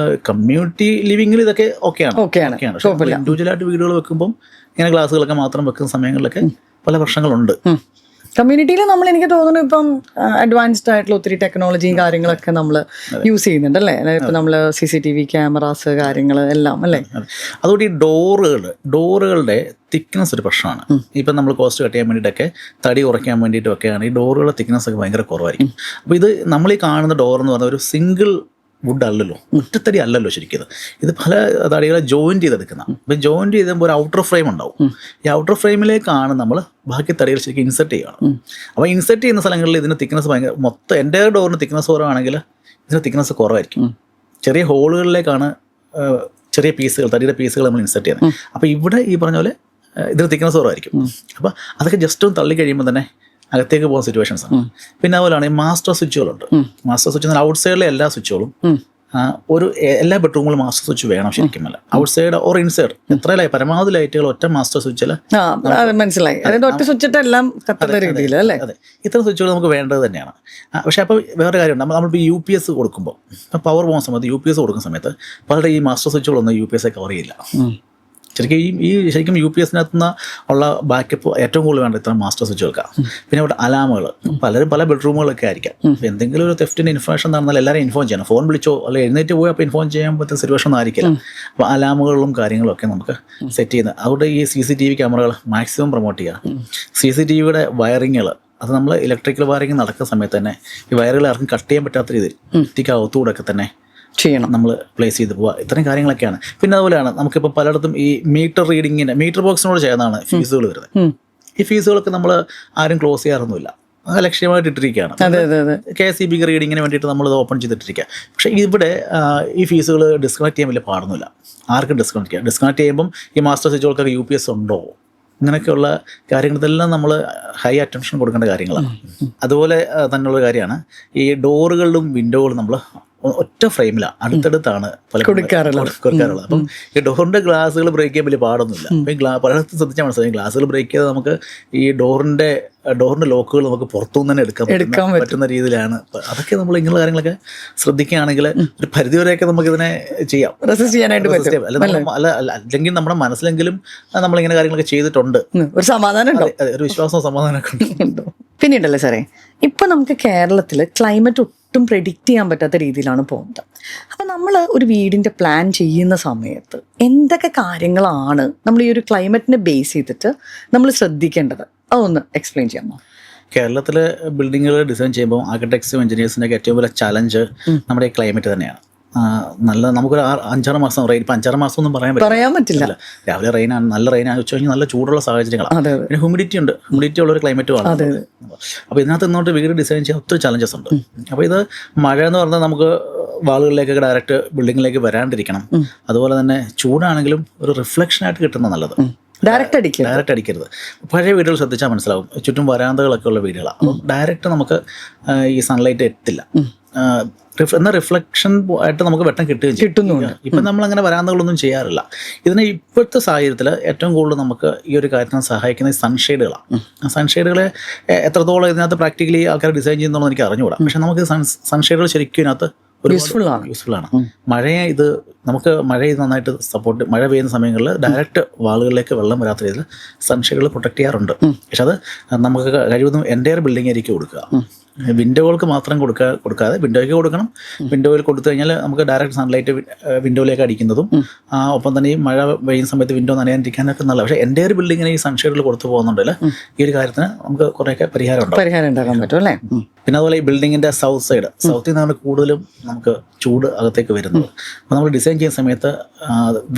കമ്മ്യൂണിറ്റി ലിവിങ്ങിൽ ഇതൊക്കെ ഓക്കെയാണ്. പക്ഷേ ഇൻഡിവിജ്വലായിട്ട് വീടുകൾ വെക്കുമ്പം ഇങ്ങനെ ഗ്ലാസുകളൊക്കെ മാത്രം വെക്കുന്ന സമയങ്ങളിലൊക്കെ പല പ്രശ്നങ്ങളുണ്ട്. കമ്മ്യൂണിറ്റിയിൽ നമ്മൾ, എനിക്ക് തോന്നുന്നു ഇപ്പം അഡ്വാൻസ്ഡ് ആയിട്ടുള്ള ഒത്തിരി ടെക്നോളജിയും കാര്യങ്ങളൊക്കെ നമ്മൾ യൂസ് ചെയ്യുന്നുണ്ട് അല്ലേ? ഇപ്പം നമ്മൾ CCTV ക്യാമറാസ് കാര്യങ്ങൾ എല്ലാം അല്ലേ? അതുകൊണ്ട് ഈ ഡോറുകളുടെ തിക്നെസ് ഒരു പ്രശ്നമാണ്. ഇപ്പം നമ്മൾ കോസ്റ്റ് കട്ട് ചെയ്യാൻ വേണ്ടിയിട്ടൊക്കെ തടി കുറയ്ക്കാൻ വേണ്ടിയിട്ടൊക്കെയാണ് ഈ ഡോറുകളുടെ തിക്നെസ് ഒക്കെ ഭയങ്കര കുറവായിരിക്കും. അപ്പോൾ ഇത് നമ്മൾ ഈ കാണുന്ന ഡോർ എന്ന് പറഞ്ഞാൽ ഒരു സിംഗിൾ വുഡ് അല്ലല്ലോ, ഒറ്റത്തടി അല്ലല്ലോ ശരിക്കും. ഇത് പല തടികളെ ജോയിൻറ്റ് ചെയ്തെടുക്കുന്ന. അപ്പം ജോയിൻറ്റ് ചെയ്തുമ്പോൾ ഒരു ഔട്ടർ ഫ്രെയിം ഉണ്ടാവും. ഈ ഔട്ടർ ഫ്രെയിമിലേക്കാണ് നമ്മൾ ബാക്കി തടികൾ ശരിക്കും ഇൻസെർട്ട് ചെയ്യണം. അപ്പോൾ ഇൻസെർട്ട് ചെയ്യുന്ന സ്ഥലങ്ങളിൽ ഇതിന് തിക്നെസ് ഭയങ്കര, മൊത്തം എൻ്റെ ഡോറിന് തിക്നെസ് കുറവാണെങ്കിൽ ഇതിന് തിക്നെസ് കുറവായിരിക്കും. ചെറിയ ഹോളുകളിലേക്കാണ് ചെറിയ പീസുകൾ, തടിയുടെ പീസുകൾ നമ്മൾ ഇൻസെർട്ട് ചെയ്യുന്നത്. അപ്പോൾ ഇവിടെ ഈ പറഞ്ഞ പോലെ ഇതിന് തിക്നെസ് കുറവായിരിക്കും. അപ്പോൾ അതൊക്കെ ജസ്റ്റ് ഒന്ന് തള്ളി കഴിയുമ്പോൾ തന്നെ അകത്തേക്ക് പോകുന്ന സിറ്റുവേഷൻസ് ആണ്. പിന്നെ അതുപോലെയാണ് ഈ മാസ്റ്റർ സ്വിച്ചുകളുണ്ട്. മാസ്റ്റർ സ്വിച്ച് എന്നാൽ ഔട്ട് സൈഡിലെ എല്ലാ സ്വിച്ചുകളും എല്ലാ ബെഡ്റൂമിലും മാസ്റ്റർ സ്വിച്ച് വേണം ശരിക്കും. അല്ല ഔട്ട് സൈഡ് ഓർ ഇൻസൈഡ് എത്ര പരമാവധി ലൈറ്റുകൾ ഒറ്റ മാസ്റ്റർ സ്വിച്ചിൽ മനസ്സിലായി. ഒറ്റ സ്വിച്ചിട്ട് എല്ലാം രീതിയിൽ അല്ലേ? അതെ, ഇത്തരം സ്വിച്ചുകൾ നമുക്ക് വേണ്ടത് തന്നെയാണ്. പക്ഷേ അപ്പോൾ വേറെ കാര്യമുണ്ട്, നമ്മളിപ്പോൾ UPS കൊടുക്കുമ്പോൾ, പവർ പോകുന്ന സമയത്ത് UPS കൊടുക്കുന്ന സമയത്ത് പലരുടെ ഈ മാസ്റ്റർ സ്വിച്ചുകളൊന്നും UPS കവർ ചെയ്യില്ല. ശരിക്കും UPSനകത്തുനിന്ന് ഉള്ള ബാക്കപ്പ് ഏറ്റവും കൂടുതൽ വേണ്ട ഇത്ര മാസ്റ്റർ സ്വിച്ചുകൾക്കാണ്. പിന്നെ അവിടെ അലാമുകൾ പലരും പല ബെഡ്റൂമുകളൊക്കെ ആയിരിക്കാം. എന്തെങ്കിലും ഒരു തെഫ്റ്റിൻ്റെ ഇൻഫർമേഷൻ നടന്നാൽ എല്ലാവരും ഇൻഫോം ചെയ്യണം. ഫോൺ വിളിച്ചോ അല്ലെങ്കിൽ എഴുന്നേറ്റ് പോയി അപ്പോൾ ഇൻഫോം ചെയ്യാൻ പറ്റുന്ന സിറ്റുവേഷൻ ഒന്നും ആയിരിക്കില്ല. അപ്പോൾ അലാമുകളും കാര്യങ്ങളൊക്കെ നമുക്ക് സെറ്റ് ചെയ്യുന്നത്. അതുകൊണ്ട് ഈ CCTV ക്യാമറകൾ മാക്സിമം പ്രൊമോട്ട് ചെയ്യുക. CCTVയുടെ വയറിങ്ങുകൾ അത് നമ്മൾ ഇലക്ട്രിക്കൽ വയറിങ് നടക്കുന്ന സമയത്ത് തന്നെ ഈ വയറുകൾ ആർക്കും കട്ട് ചെയ്യാൻ പറ്റാത്ത രീതിയിൽ ഒത്തുകൂടെ ഒക്കെ തന്നെ ചെയ്യണം, നമ്മൾ പ്ലേസ് ചെയ്ത് പോവുക. ഇത്തരം കാര്യങ്ങളൊക്കെയാണ്. പിന്നെ അതുപോലെയാണ് നമുക്കിപ്പോൾ പലയിടത്തും ഈ മീറ്റർ ബോക്സിനോട് ചേർന്നാണ് ഫീസുകൾ വരുന്നത്. ഈ ഫീസുകളൊക്കെ നമ്മൾ ആരും ക്ലോസ് ചെയ്യാറൊന്നുമില്ല, ലക്ഷ്യമായിട്ട് ഇട്ടിരിക്കുകയാണ്. KSEB റീഡിങ്ങിന് വേണ്ടിയിട്ട് നമ്മളിത് ഓപ്പൺ ചെയ്തിട്ടിരിക്കുക. പക്ഷേ ഇവിടെ ഈ ഫീസുകൾ ഡിസ്കണക്ട് ചെയ്യാൻ വലിയ പാടൊന്നുമില്ല. ആർക്കും ഡിസ്കണക്ട് ചെയ്യുമ്പം ഈ മാസ്റ്റർ സ്വിച്ചുകൾക്കൊക്കെ UPS ഉണ്ടോ, ഇങ്ങനെയൊക്കെയുള്ള കാര്യങ്ങളിതെല്ലാം നമ്മൾ ഹൈ അറ്റൻഷൻ കൊടുക്കേണ്ട കാര്യങ്ങളാണ്. അതുപോലെ തന്നെയുള്ള കാര്യമാണ് ഈ ഡോറുകളിലും വിൻഡോകളും നമ്മൾ ഒറ്റ ഫ്രെയിമിലാണ്, അടുത്തടുത്താണ് കൊടുക്കാറുള്ളത്. അപ്പം ഈ ഡോറിൻ്റെ ഗ്ലാസുകൾ ബ്രേക്ക് ചെയ്യാൻ വലിയ പാടൊന്നുമില്ല. അപ്പം ഈ പലയിടത്തും ശ്രദ്ധിച്ചാൽ മനസ്സിലായി, ഗ്ലാസുകൾ ബ്രേക്ക് ചെയ്ത് നമുക്ക് ഈ ഡോറിൻ്റെ ലോക്കുകൾ നമുക്ക് പുറത്തുനിന്ന് തന്നെ എടുക്കാൻ പറ്റുന്ന രീതിയിലാണ്. അതൊക്കെ നമ്മൾ ഇങ്ങനെയുള്ള കാര്യങ്ങളൊക്കെ ശ്രദ്ധിക്കുകയാണെങ്കിൽ ഒരു പരിധിവരെയൊക്കെ നമുക്കിതിനെ ചെയ്യാം, റെസിസ്റ്റ് ചെയ്യാനായിട്ട് പറ്റും. അല്ലെങ്കിൽ നമ്മുടെ മനസ്സിലെങ്കിലും നമ്മളിങ്ങനെ കാര്യങ്ങളൊക്കെ ചെയ്തിട്ടുണ്ട്, ഒരു സമാധാനം, ഒരു വിശ്വാസവും സമാധാനമൊക്കെ ഉണ്ട്. പിന്നീടല്ലേ സാറേ, ഇപ്പം നമുക്ക് കേരളത്തിൽ ക്ലൈമറ്റ് ഒട്ടും പ്രെഡിക്റ്റ് ചെയ്യാൻ പറ്റാത്ത രീതിയിലാണ് പോകുന്നത്. അപ്പം നമ്മൾ ഒരു വീടിൻ്റെ പ്ലാൻ ചെയ്യുന്ന സമയത്ത് എന്തൊക്കെ കാര്യങ്ങളാണ് നമ്മൾ ഈ ഒരു ക്ലൈമറ്റിനെ ബേസ് ചെയ്തിട്ട് നമ്മൾ ശ്രദ്ധിക്കേണ്ടത്, അതൊന്ന് എക്സ്പ്ലെയിൻ ചെയ്യാമോ? കേരളത്തിലെ ബിൽഡിങ്ങുകൾ ഡിസൈൻ ചെയ്യുമ്പോൾ ആർക്കിടെക്ട്സും എഞ്ചിനീയേഴ്സിൻ്റെ ഏറ്റവും വലിയ ചലഞ്ച് നമ്മുടെ ഈ ക്ലൈമറ്റ് തന്നെയാണ്. നമുക്കൊരു 5-6 മാസം റെയിൻ, ഇപ്പം 5-6 മാസം ഒന്നും പറയാൻ പറ്റില്ല. രാവിലെ റെയിനാണ്, നല്ല റെയിനാണ്, ഉച്ച കഴിഞ്ഞ് നല്ല ചൂടുള്ള സാഹചര്യങ്ങളാണ്. പിന്നെ ഹ്യൂമിഡിറ്റി ഉള്ളൊരു ക്ലൈമറ്റുമാണ്. അപ്പോൾ ഇതിനകത്ത് നിന്നോട്ട് വീട് ഡിസൈൻ ചെയ്യാൻ ഒത്തിരി ചലഞ്ചസ് ഉണ്ട്. അപ്പോൾ ഇത് മഴ എന്ന് പറഞ്ഞാൽ നമുക്ക് വാളുകളിലേക്കൊക്കെ ഡയറക്റ്റ് ബിൽഡിങ്ങിലേക്ക് വരാണ്ടിരിക്കണം. അതുപോലെ തന്നെ ചൂടാണെങ്കിലും ഒരു റിഫ്ലക്ഷനായിട്ട് കിട്ടുന്ന നല്ലത്, ഡയറക്റ്റ് അടിക്കരുത്. പഴയ വീടുകൾ ശ്രദ്ധിച്ചാൽ മനസ്സിലാവും, ചുറ്റും വരാന്തകളൊക്കെ ഉള്ള വീടുകളാണ്. അപ്പം ഡയറക്റ്റ് നമുക്ക് ഈ സൺലൈറ്റ് എത്തില്ല. എന്നാൽ റിഫ്ലക്ഷൻ ആയിട്ട് നമുക്ക് വെട്ടം കിട്ടുന്നു. ഇപ്പം നമ്മളങ്ങനെ വരാന്തകളൊന്നും ചെയ്യാറില്ല. ഇതിന് ഇപ്പോഴത്തെ സാഹചര്യത്തിൽ ഏറ്റവും കൂടുതൽ നമുക്ക് ഈ ഒരു കാര്യത്തിന് സഹായിക്കുന്ന ഈ സൺഷെയ്ഡുകളാണ്. സൺഷെയ്ഡുകളെ എത്രത്തോളം ഇതിനകത്ത് പ്രാക്ടിക്കലി ആൾക്കാർ ഡിസൈൻ ചെയ്യുന്നതെന്ന് എനിക്ക് അറിഞ്ഞുകൂടാ. പക്ഷെ നമുക്ക് സൺഷെയ്ഡുകൾ ശരിക്കും ഇതിനകത്ത് യൂസ്ഫുൾ ആണ്. മഴയെ ഇത് നമുക്ക് നന്നായിട്ട് മഴ പെയ്യുന്ന സമയങ്ങളിൽ ഡയറക്റ്റ് വാളുകളിലേക്ക് വെള്ളം വരാത്ത രീതിയിൽ സൺഷെയ്ഡുകൾ പ്രൊട്ടക്ട് ചെയ്യാറുണ്ട്. പക്ഷെ അത് നമുക്ക് കഴിവതും എൻ്റയർ ബിൽഡിംഗ് ഏരിയയ്ക്ക് കൊടുക്കുക. വിൻഡോകൾക്ക് മാത്രം കൊടുക്കാതെ വിൻഡോയ്ക്ക് കൊടുക്കണം. വിൻഡോയിൽ കൊടുത്തു കഴിഞ്ഞാൽ നമുക്ക് ഡയറക്റ്റ് സൺലൈറ്റ് വിൻഡോയിലേക്ക് അടിക്കുന്നതും ഒപ്പം തന്നെ ഈ മഴ പെയ്യുന്ന സമയത്ത് വിൻഡോ നനയാണ്ടിരിക്കാനൊക്കെ നല്ല. പക്ഷേ എൻ്റെ ഒരു ബിൽഡിങ്ങിന് ഈ സൺഷെയ്ഡുകൾ കൊടുത്തു പോകുന്നുണ്ടല്ലോ, ഈ ഒരു കാര്യത്തിന് നമുക്ക് കുറേയൊക്കെ പരിഹാരം ഉണ്ടാക്കാൻ പറ്റും അല്ലേ. പിന്നെ അതുപോലെ ഈ ബിൽഡിങ്ങിൻ്റെ സൗത്തിൽ നിന്നാണ് കൂടുതലും നമുക്ക് ചൂട് അകത്തേക്ക് വരുന്നത്. അപ്പോൾ നമ്മൾ ഡിസൈൻ ചെയ്യുന്ന സമയത്ത്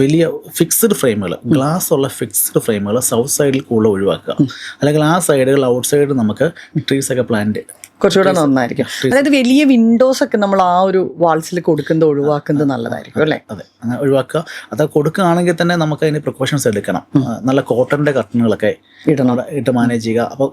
വലിയ ഫിക്സ്ഡ് ഫ്രെയിമുകൾ, ഗ്ലാസ് ഉള്ള ഫിക്സ്ഡ് ഫ്രെയിമുകൾ സൗത്ത് സൈഡിൽ കൂടുതൽ ഒഴിവാക്കുക. അല്ലെങ്കിൽ ആ സൈഡുകൾ ഔട്ട് സൈഡ് നമുക്ക് ട്രീസൊക്കെ പ്ലാന്റ് കുറച്ചുകൂടെ നന്നായിരിക്കും. അതായത് വലിയ വിൻഡോസ് ഒക്കെ നമ്മൾ ആ ഒരു വാൾസിൽ കൊടുക്കുന്നത് ഒഴിവാക്കുന്നത് നല്ലതായിരിക്കും അല്ലേ. അതെ, അങ്ങനെ ഒഴിവാക്കുക. അത് കൊടുക്കുകയാണെങ്കിൽ തന്നെ നമുക്ക് അതിന് പ്രിക്കോഷൻസ് എടുക്കണം. നല്ല കോട്ടന്റെ കർട്ടനുകളൊക്കെ ഇട്ട് മാനേജ് ചെയ്യുക. അപ്പോൾ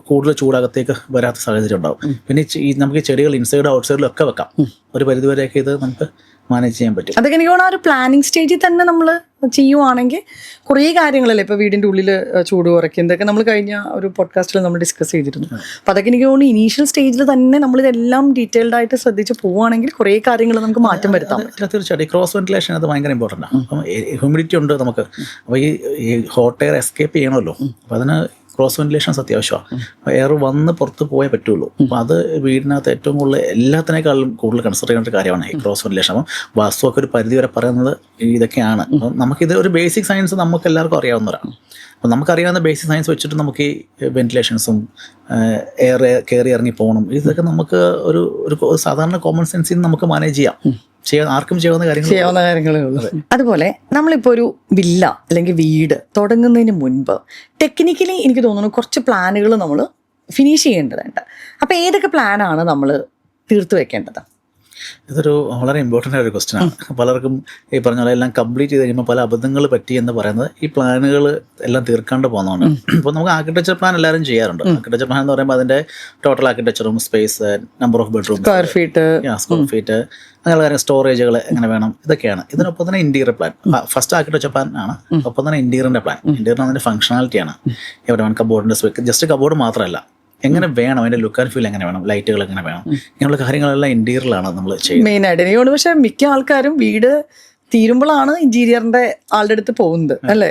കൂടുതൽ ചൂടകത്തേക്ക് വരാത്ത സാഹചര്യം ഉണ്ടാവും. പിന്നെ നമുക്ക് ചെടികൾ ഇൻസൈഡ് ഔട്ട് സൈഡിലും ഒക്കെ വെക്കാം. ഒരു പരിധിവരെയൊക്കെ ഇത് നമുക്ക് മാനേജ് ചെയ്യാൻ പറ്റും. അതൊക്കെ എനിക്ക് തോന്നുന്നു ആ ഒരു പ്ലാനിങ് സ്റ്റേജിൽ തന്നെ നമ്മൾ ചെയ്യുവാണെങ്കിൽ കുറേ കാര്യങ്ങളല്ലേ. ഇപ്പോൾ വീടിൻ്റെ ഉള്ളിൽ ചൂട് കുറയ്ക്കും, ഇതൊക്കെ നമ്മൾ കഴിഞ്ഞ ഒരു പോഡ്കാസ്റ്റിൽ നമ്മൾ ഡിസ്കസ് ചെയ്തിരുന്നു. അപ്പോൾ അതൊക്കെ എനിക്ക് തോന്നുന്നു ഇനീഷ്യൽ സ്റ്റേജിൽ തന്നെ നമ്മളിതെല്ലാം ഡീറ്റെയിൽഡ് ആയിട്ട് ശ്രദ്ധിച്ച് പോവുകയാണെങ്കിൽ കുറേ കാര്യങ്ങൾ നമുക്ക് മാറ്റം വരുത്താം. തീർച്ചയായിട്ടും ക്രോസ് വെന്റിലേഷൻ അത് ഭയങ്കര ഇമ്പോർട്ടൻ്റ് ആണ്. അപ്പം ഹ്യൂമിഡിറ്റി ഉണ്ട് നമുക്ക്. അപ്പോൾ ഈ ഹോട്ട് എയർ എസ്കേപ്പ് ചെയ്യണമല്ലോ. അപ്പോൾ അതിന് ക്രോസ് വെന്റിലേഷൻസ് അത്യാവശ്യമാണ്. എയർ വന്ന് പുറത്ത് പോയേ പറ്റുള്ളൂ. അപ്പോൾ അത് വീടിനകത്ത് ഏറ്റവും കൂടുതൽ എല്ലാത്തിനേക്കാളും കൂടുതൽ കൺസിഡർ ചെയ്യേണ്ട ഒരു കാര്യമാണ് ഈ ക്രോസ് വെന്റിലേഷൻ. അപ്പം വാസ്തുവൊക്കെ ഒരു പരിധി വരെ പറയുന്നത് ഇതൊക്കെയാണ്. അപ്പം നമുക്കിത് ഒരു ബേസിക് സയൻസ് നമുക്ക് എല്ലാവർക്കും അറിയാവുന്നതാണ്. അപ്പം നമുക്കറിയാവുന്ന ബേസിക് സയൻസ് വെച്ചിട്ട് നമുക്ക് ഈ വെന്റിലേഷൻസും എയർ കയറി ഇറങ്ങി പോകണം, ഇതൊക്കെ നമുക്ക് ഒരു സാധാരണ കോമൺ സെൻസിൽ നിന്ന് നമുക്ക് മാനേജ് ആർക്കും ചെയ്യാവുന്ന കാര്യങ്ങളേ ഉള്ളൂ. അതുപോലെ നമ്മളിപ്പോൾ ഒരു വില്ല അല്ലെങ്കിൽ വീട് തുടങ്ങുന്നതിന് മുൻപ് ടെക്നിക്കലി എനിക്ക് തോന്നുന്നു കുറച്ച് പ്ലാനുകൾ നമ്മൾ ഫിനിഷ് ചെയ്യേണ്ടതുണ്ട്. അപ്പോൾ ഏതൊക്കെ പ്ലാനാണ് നമ്മൾ തീർത്തു വെക്കേണ്ടത്? ഇതൊരു വളരെ ഇമ്പോർട്ടൻ്റ് ആയ ഒരു ക്വസ്റ്റ്യൻ ആണ്. പലർക്കും ഈ പറഞ്ഞ പോലെ എല്ലാം കംപ്ലീറ്റ് ചെയ്ത് കഴിയുമ്പോൾ പല അബദ്ധങ്ങൾ പറ്റി എന്ന് പറയുന്നത് ഈ പ്ലാനുകൾ എല്ലാം തീർക്കാണ്ട് പോകുന്നതാണ്. ഇപ്പോൾ നമുക്ക് ആർക്കിടെക്ചർ പ്ലാൻ എല്ലാവരും ചെയ്യാറുണ്ട്. ആർക്കിടെക്ചർ പ്ലാൻ എന്ന് പറയുമ്പോൾ അതിൻ്റെ ടോട്ടൽ ആർക്കിടെക്ചറും space, number of bedroom, square feet, അങ്ങനെയുള്ള കാര്യം, സ്റ്റോറേജുകൾ എങ്ങനെ വേണം, ഇതൊക്കെയാണ്. ഇതിനൊപ്പം തന്നെ interior plan, first architecture plan ആണ്. ഒപ്പം തന്നെ ഇൻറ്റീരിയറിൻ്റെ പ്ലാൻ. ഇൻറ്റീരിയർ അതിൻ്റെ ഫങ്ഷണാലിറ്റിയാണ്. എവിടെ വേണം കബോർഡിൻ്റെ ജസ്റ്റ് കബോർഡ് മാത്രമല്ല, എങ്ങനെ വേണം, അതിൻ്റെ ലുക്ക് ആൻഡ് ഫീൽ എങ്ങനെ വേണം, ലൈറ്റുകൾ എങ്ങനെ വേണം, ഇങ്ങനെയുള്ള കാര്യങ്ങളെല്ലാം ഇൻറ്റീരിയറിലാണ് നമ്മൾ ചെയ്യുന്നത് മെയിനായിട്ട്. എനിക്ക് പക്ഷേ മിക്ക ആൾക്കാരും വീട് തീരുമ്പോഴാണ് ഇന്റീരിയറിന്റെ ആളുടെ അടുത്ത് പോകുന്നത് അല്ലേ.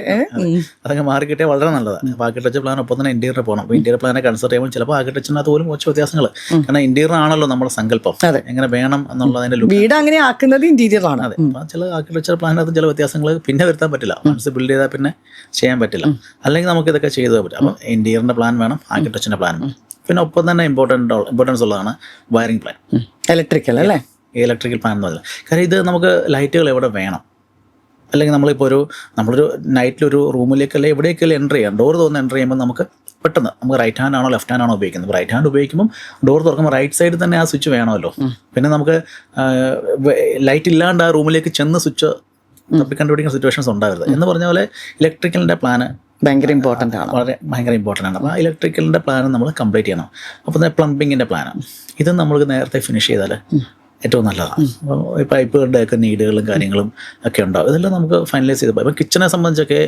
അതൊക്കെ മാറിക്കിട്ടിയാൽ വളരെ നല്ലതാണ്. ആർക്കിടെക്ചർ പ്ലാൻ ഒപ്പം തന്നെ ഇന്റീരിയർ പോകണം. അപ്പോൾ ഇന്റീരിയർ പ്ലാനെ കൺസിഡർ ചെയ്യുമ്പോൾ ചിലപ്പോൾ ആർക്കിടെക്ചറിനകത്ത് പോലും കുറച്ച് വ്യത്യാസങ്ങൾ, കാരണം ഇന്റീരിയർ ആണല്ലോ നമ്മുടെ സങ്കല്പം, എങ്ങനെ വേണം എന്നുള്ളതിന്റെ വീട് അങ്ങനെ ആക്കുന്നത് ഇന്റീരിയർ ആണ്. അതെ, ചില ആർക്കിടെക്ചർ പ്ലാനകത്ത് ചില വ്യത്യാസങ്ങൾ പിന്നെ വരുത്താൻ പറ്റില്ല. വൺസ് ബിൽഡ് ചെയ്താൽ പിന്നെ ചെയ്യാൻ പറ്റില്ല. അല്ലെങ്കിൽ നമുക്ക് ഇതൊക്കെ ചെയ്തു പറ്റും. അപ്പം ഇന്റീരിയറിന്റെ പ്ലാൻ വേണം, ആർക്കിടെക്ചറിന്റെ പ്ലാൻ വേണം. പിന്നെ ഒപ്പം തന്നെ ഇമ്പോർട്ടൻസ് ഉള്ളതാണ് വയറിംഗ് പ്ലാൻ, ഇലക്ട്രിക്കൽ അല്ലേ. ഇലക്ട്രിക്കൽ പ്ലാൻ എന്ന് പറഞ്ഞാൽ കാരണം ഇത് നമുക്ക് ലൈറ്റുകൾ എവിടെ വേണം, അല്ലെങ്കിൽ നമ്മളൊരു നൈറ്റിലൊരു റൂമിലേക്കല്ലേ എവിടേക്കല്ലേ എൻ്റർ ചെയ്യാം, ഡോർ തുറന്ന് എൻ്റർ ചെയ്യുമ്പോൾ നമുക്ക് പെട്ടെന്ന് നമുക്ക് റൈറ്റ് ഹാൻഡ് ആണോ ലെഫ്റ്റ് ഹാൻഡ് ആണോ ഉപയോഗിക്കുന്നത്. റൈറ്റ് ഹാൻഡ് ഉപയോഗിക്കുമ്പോൾ ഡോർ തുറക്കുമ്പോൾ റൈറ്റ് സൈഡിൽ തന്നെ ആ സ്വിച്ച് വേണമല്ലോ. പിന്നെ നമുക്ക് ലൈറ്റ് ഇല്ലാണ്ട് ആ റൂമിലേക്ക് ചെന്ന് സ്വിച്ച് കണ്ടുപിടിക്കുന്ന സിറ്റുവേഷൻസ് ഉണ്ടാവരുത്. എന്ന് പറഞ്ഞ പോലെ ഇലക്ട്രിക്കലിൻ്റെ പ്ലാന് ഭയങ്കര ഇമ്പോർട്ടൻ്റ് ആണ്, വളരെ ഭയങ്കര ഇമ്പോർട്ടൻ്റ് ആണ്. അപ്പോൾ ആ ഇലക്ട്രിക്കലിൻ്റെ പ്ലാൻ നമ്മൾ കംപ്ലീറ്റ് ചെയ്യണം. അപ്പോൾ തന്നെ പ്ലംബിങ്ങിൻ്റെ പ്ലാനാണ്. ഇത് നമ്മൾക്ക് നേരത്തെ ഫിനിഷ് ചെയ്താൽ ഏറ്റവും നല്ലതാണ്. ഈ പൈപ്പുകളുടെ ഒക്കെ നീഡുകളും കാര്യങ്ങളും ഒക്കെ ഉണ്ടാവും. ഇതെല്ലാം നമുക്ക് ഫൈനലൈസ് ചെയ്ത് ഇപ്പം കിച്ചനെ സംബന്ധിച്ചൊക്കെ